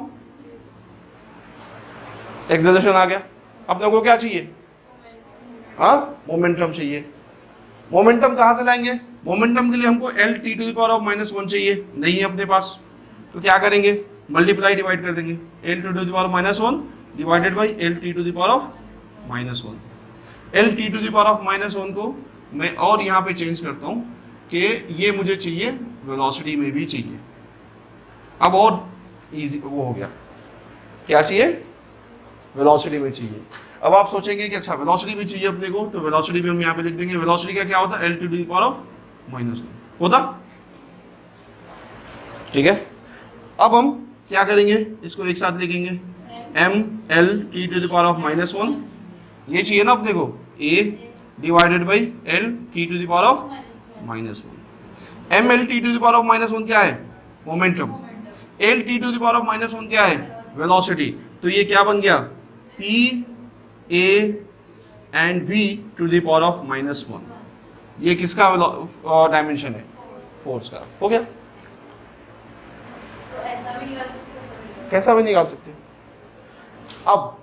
[SPEAKER 1] एक्सेलरेशन आ गया। अपने को क्या चाहिए? हाँ, मोमेंटम चाहिए। मोमेंटम कहाँ से लाएंगे? मोमेंटम के लिए हमको L(t⁻⁻1) चाहिए, नहीं है अपने पास। तो क्या करेंगे? मल्टीप्लाई डिवाइड कर देंगे। L(t⁻⁻1) divided by L(t⁻⁻1). L(t⁻⁻1) को मैं और यहाँ पे चेंज करता हूँ कि ये मुझे चाहिए वेलोसिटी में भी चाहिए। अब और इजी वो हो गया। क्या चाहिए? वेलोसिटी में चाहिए। अब आप सोचेंगे कि अच्छा वेलोसिटी भी चाहिए अपने को, तो वेलोसिटी भी हम यहाँ पे लिख देंगे। वेलोसिटी का क्या होता है? L(t⁻⁻1), होता, ठीक है। अब हम क्या करेंगे? इसको एक साथ लिखेंगे। m L(t⁻⁻1) ये चाहिए ना अपने को, a divided by L(t⁻⁻1). m L(t⁻⁻1) क्या है? मोमेंटम। L(t⁻⁻1) क्या है? वेलोसिटी। तो ये क्या बन गया? P A and V⁻⁻1। ये किसका डायमेंशन है? फोर्स का। हो गया?
[SPEAKER 2] तो ऐसा भी निकाल सकते,
[SPEAKER 1] कैसा भी निकाल सकते हैं। अब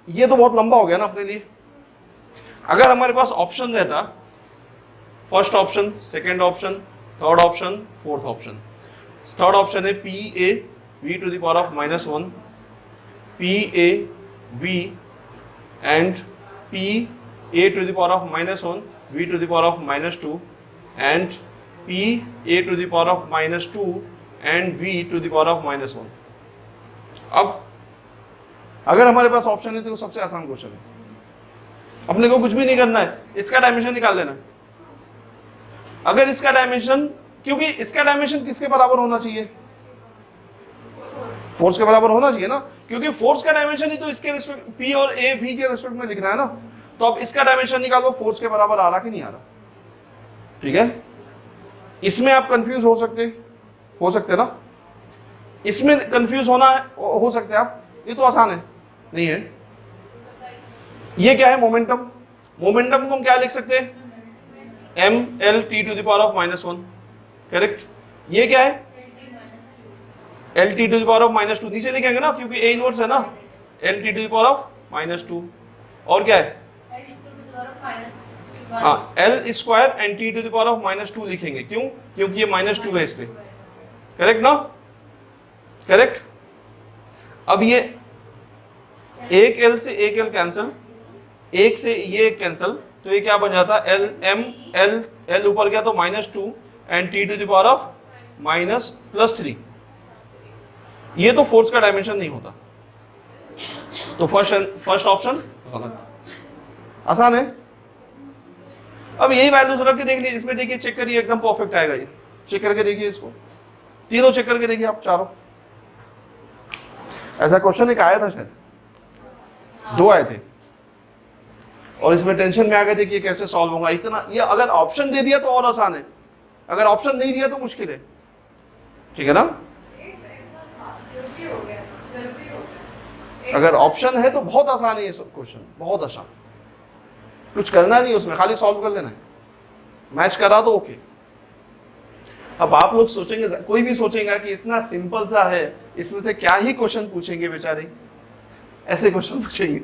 [SPEAKER 1] ये तो बहुत लंबा हो गया ना अपने लिए। अगर हमारे पास ऑप्शन रहता, first option, second option, third option, fourth option. Third option है PA V⁻⁻1, PA V and PA⁻⁻1 V⁻⁻2 and PA⁻⁻2 and V⁻⁻1। अब अगर हमारे पास ऑप्शन है तो सबसे आसान क्वेश्चन है। अपने को कुछ भी नहीं करना है, इसका डायमेंशन निकाल लेना। अगर इसका डायमेंशन, क्योंकि इसका डायमेंशन किसके बराबर होना चाहिए? फोर्स के बराबर होना चाहिए ना, क्योंकि फोर्स का डायमेंशन ही तो इसके रिस्पेक्ट P और A V के रिस्पेक्ट में लिखना है ना। तो अब इसका डायमेंशन निकालो, फोर्स के बराबर आ रहा कि नहीं आ रहा, ठीक है। इसमें आप कंफ्यूज हो सकते ना, इसमें कंफ्यूज हो सकते हैं आप। ये तो आसान है, नहीं है। ये क्या है? मोमेंटम। मोमेंटम को हम क्या लिख सकते हैं? m L(t⁻⁻1), correct. ये क्या है? L(t⁻⁻2), नीचे लिखेंगे ना क्योंकि A इनवर्स है ना, L(t⁻⁻2). और क्या है? हाँ, L² एंड T⁻⁻2 लिखेंगे। क्यों? क्योंकि ये -2 है इस पे, करेक्ट ना? करेक्ट। अब ये एक L से एक L कैंसिल, एक से ये कैंसिल, तो ये क्या बन जाता है? L ऊपर गया तो -2 एंड T⁻⁻3। ये तो फोर्स का डायमेंशन नहीं होता, तो फर्स्ट ऑप्शन गलत। आसान है। अब यही वैल्यूज रख के देख लीजिए, इसमें देखिए, चेक करिए, एकदम परफेक्ट आएगा ये। चेक करके देखिए इसको, तीनों चेक करके देखिए आप, चारों। ऐसा क्वेश्चन एक आया था शायद, 2 आए थे, और इसमें टेंशन में आ गए थे कि कैसे सॉल्व होगा। इतना ये अगर ऑप्शन दे दिया तो और आसान है, अगर ऑप्शन नहीं दिया तो मुश्किल है, ठीक है ना। अगर ऑप्शन है तो बहुत आसान है ये सब क्वेश्चन, बहुत आसान। कुछ करना नहीं उसमें, खाली सॉल्व कर लेना है। मैच करा तो ओके। अब आप लोग सोचेंगे, कोई भी सोचेगा कि इतना सिंपल सा है, इसमें से क्या ही क्वेश्चन पूछेंगे बेचारे, ऐसे क्वेश्चन पूछेंगे,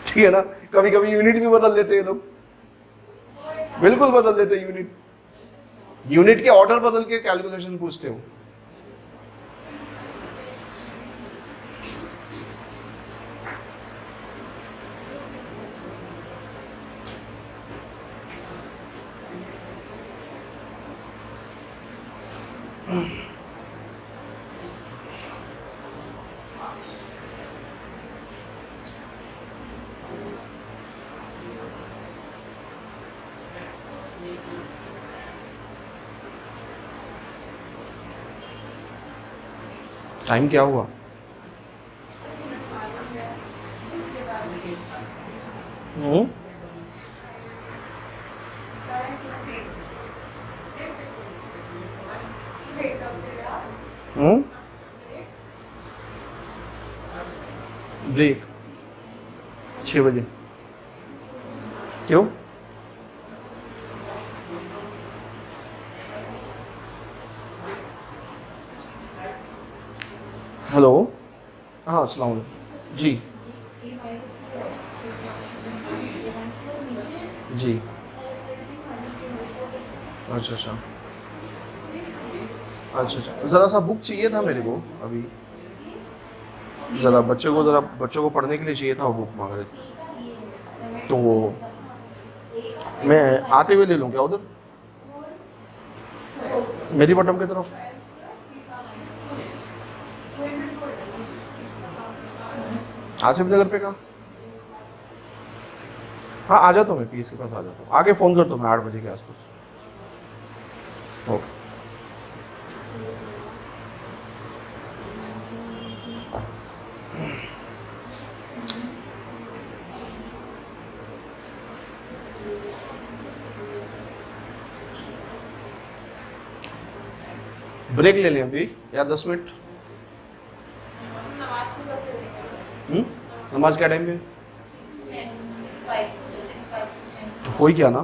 [SPEAKER 1] ठीक है ना। कभी कभी यूनिट भी बदल देते हैं लोग, बिल्कुल बदल देते यूनिट, यूनिट के ऑर्डर बदल के कैलकुलेशन पूछते हो। टाइम क्या हुआ? हम्म, हम्म, ब्रेक 6 बजे क्यों? हेलो, हाँ अस्सलाम वालेकुम जी। जी अच्छा अच्छा अच्छा अच्छा, ज़रा सा बुक चाहिए था मेरे को अभी, ज़रा बच्चों को पढ़ने के लिए चाहिए था, वो बुक मांग रहे थे, तो मैं आते हुए ले लूँ क्या उधर मेदीपट्टम की तरफ? आसिफ नगर पे कहाँ? हाँ आ जाता हूँ, मैं पीस के पास आ जाता हूँ, आगे फ़ोन करता हूँ मैं 8 बजे के आसपास। ओके। ब्रेक ले लें अभी या 10 मिनट?
[SPEAKER 2] नमाज को कब करेंगे?
[SPEAKER 1] नमाज क्या टाइम पे?
[SPEAKER 2] 6:05
[SPEAKER 1] तो हो ही क्या ना,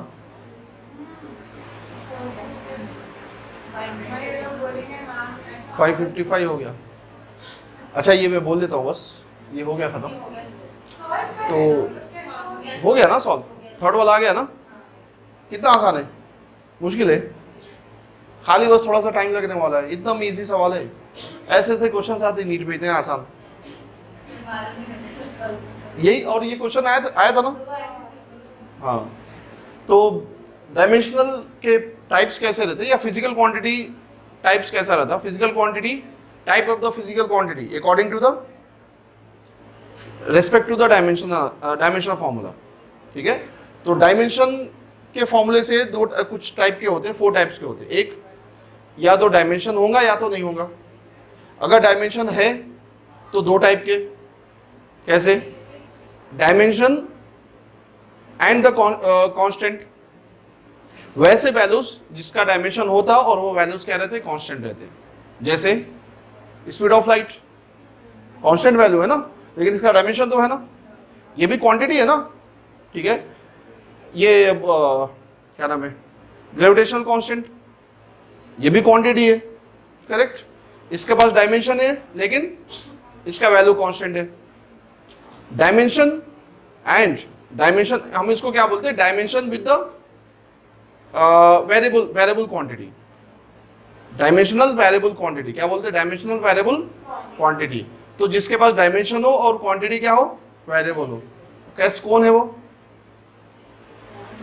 [SPEAKER 1] 5:55 हो गया। अच्छा ये मैं बोल देता हूँ बस, ये हो गया ख़त्म, तो हो गया ना सॉल्व, थर्ड वाला आ गया ना? कितना आसान है, मुश्किल है? खाली बस थोड़ा सा टाइम लगने वाला है, एकदम इजी सवाल है। ऐसे ऐसे क्वेश्चन आते नीट पे, इतने आसान। यही, और ये क्वेश्चन आया था ना? हाँ, तो डायमेंशनल के टाइप्स कैसे रहते हैं, या फिजिकल क्वांटिटी टाइप्स कैसा रहता? Physical quantity, type of the physical quantity according to the respect to the dimensional formula. ठीक है, तो डायमेंशन के फॉर्मूले से दो कुछ टाइप के होते हैं, 4 टाइप्स के होते हैं। एक, या तो डायमेंशन होगा या तो नहीं होगा। अगर डायमेंशन है तो 2 टाइप के, कैसे? डायमेंशन एंड द कांस्टेंट, वैसे वैल्यूज जिसका डायमेंशन होता और वो वैल्यूज क्या रहते? कांस्टेंट रहते। जैसे speed of light constant value है ना, लेकिन इसका डायमेंशन तो है ना, ये भी क्वांटिटी है ना। ठीक है, ये क्या नाम है, ग्रेविटेशनल कांस्टेंट, ये भी क्वांटिटी है, करेक्ट। इसके पास डायमेंशन है लेकिन इसका वैल्यू कांस्टेंट है। डायमेंशन एंड डायमेंशन, हम इसको क्या बोलते हैं? Dimension with the variable quantity, dimensional variable quantity क्या बोलते हैं? Dimensional variable quantity. तो जिसके पास डायमेंशन हो और क्वांटिटी क्या हो? वेरिएबल हो। कैसे, कौन है वो?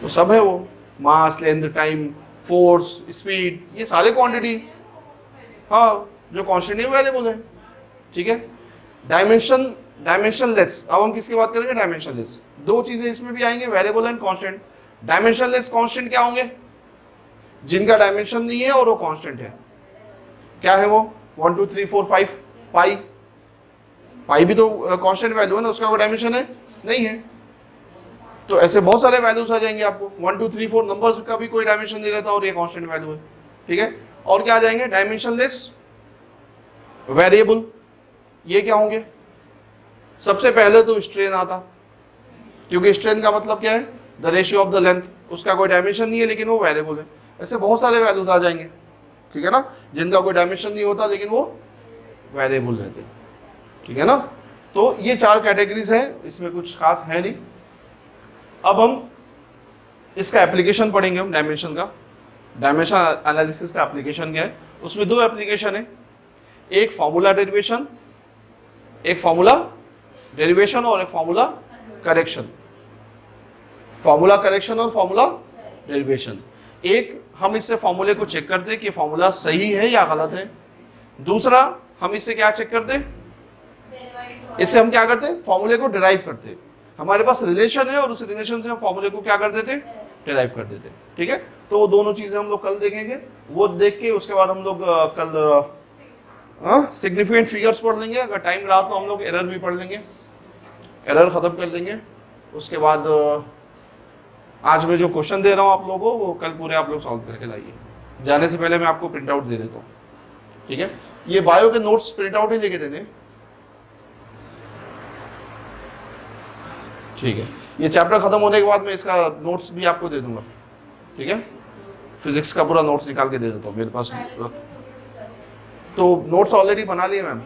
[SPEAKER 1] तो सब है वो, मास, लेंथ, टाइम, फोर्स, स्पीड, ये सारे क्वांटिटी। हाँ, जो कांस्टेंट है वेरिएबल है। ठीक है, डायमेंशन, डायमेंशनलेस। अब हम किसकी बात करेंगे? डायमेंशनलेस। 2 चीजें इसमें भी आएंगे, variable and constant. Dimensionless constant क्या होंगे? जिनका डायमेंशन नहीं है और वो कांस्टेंट है। क्या है वो? 1 2 3 4 5, पाई, पाई भी तो कांस्टेंट वैल्यू है ना, उसका कोई डायमेंशन है? नहीं है। तो ऐसे बहुत सारे वैल्यूज आ जाएंगे आपको, 1 2 3 4 नंबर्स का भी कोई डायमेंशन नहीं रहता और ये कांस्टेंट वैल्यू है। ठीक है, और क्या आ जाएंगे? Dimensionless variable. ये क्या होंगे? सबसे पहले तो स्ट्रेन आता, क्योंकि स्ट्रेन का मतलब क्या है? The ratio of the length. उसका कोई डायमेंशन नहीं है लेकिन वो वेरिएबल है। ऐसे बहुत सारे वैल्यूज आ जाएंगे, ठीक है ना, जिनका कोई डायमेंशन नहीं होता लेकिन वो वेरिएबल रहते हैं। ठीक है ना, तो ये 4 कैटेगरीज हैं, इसमें कुछ खास है नहीं। अब हम इसका एप्लीकेशन पढ़ेंगे हम डायमेंशन का, डायमेंशन एनालिसिस का एप्लीकेशन क्या है। उसमें दो एप्लीकेशन है, एक फॉर्मूला डेरिवेशन, एक फॉर्मूला डेरिवेशन और एक फॉर्मूला करेक्शन, फॉर्मूला करेक्शन और फॉर्मूला डेरिवेशन। एक हम इससे फॉर्मूले को चेक करते हैं कि फॉर्मूला सही है या गलत है, दूसरा हम इससे क्या चेक करते हैं, इससे हम क्या करते हैं, फॉर्मूले को डिराइव करते हैं। हमारे पास रिलेशन है और उस रिलेशन से हम फॉर्मूले को क्या कर देते हैं, डिराइव कर देते हैं। ठीक है, तो वो दोनों चीजें हम लोग कल देखेंगे। वो देख के उसके बाद हम लोग कल सिग्निफिकेंट फिगर्स पढ़ लेंगे। अगर टाइम रहा तो हम लोग एरर भी पढ़ लेंगे, एरर खत्म कर लेंगे। उसके बाद आज मैं जो क्वेश्चन दे रहा हूँ आप लोगों को, वो कल पूरे आप लोग सॉल्व करके लाइए। जाने से पहले मैं आपको प्रिंट आउट दे देता हूँ। ठीक है, ये बायो के नोट्स प्रिंट आउट ही लेके देने। ठीक है, ये चैप्टर खत्म होने के बाद मैं इसका नोट्स भी आपको दे दूंगा। ठीक है, फिजिक्स का पूरा नोट्स निकाल के दे देता हूँ मेरे पास। तो नोट्स ऑलरेडी बना लिए मैम।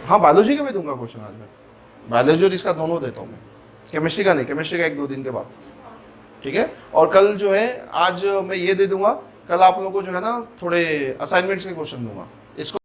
[SPEAKER 1] हाँ, बायोलॉजी का भी दूंगा क्वेश्चन आज मैं, बायोलॉजी और इसका दोनों देता हूँ मैं। केमिस्ट्री का नहीं, केमिस्ट्री का 1-2 दिन के बाद। ठीक है, और कल जो है, आज मैं ये दे दूंगा, कल आप लोगों को जो है ना थोड़े असाइनमेंट्स के क्वेश्चन दूंगा। इसको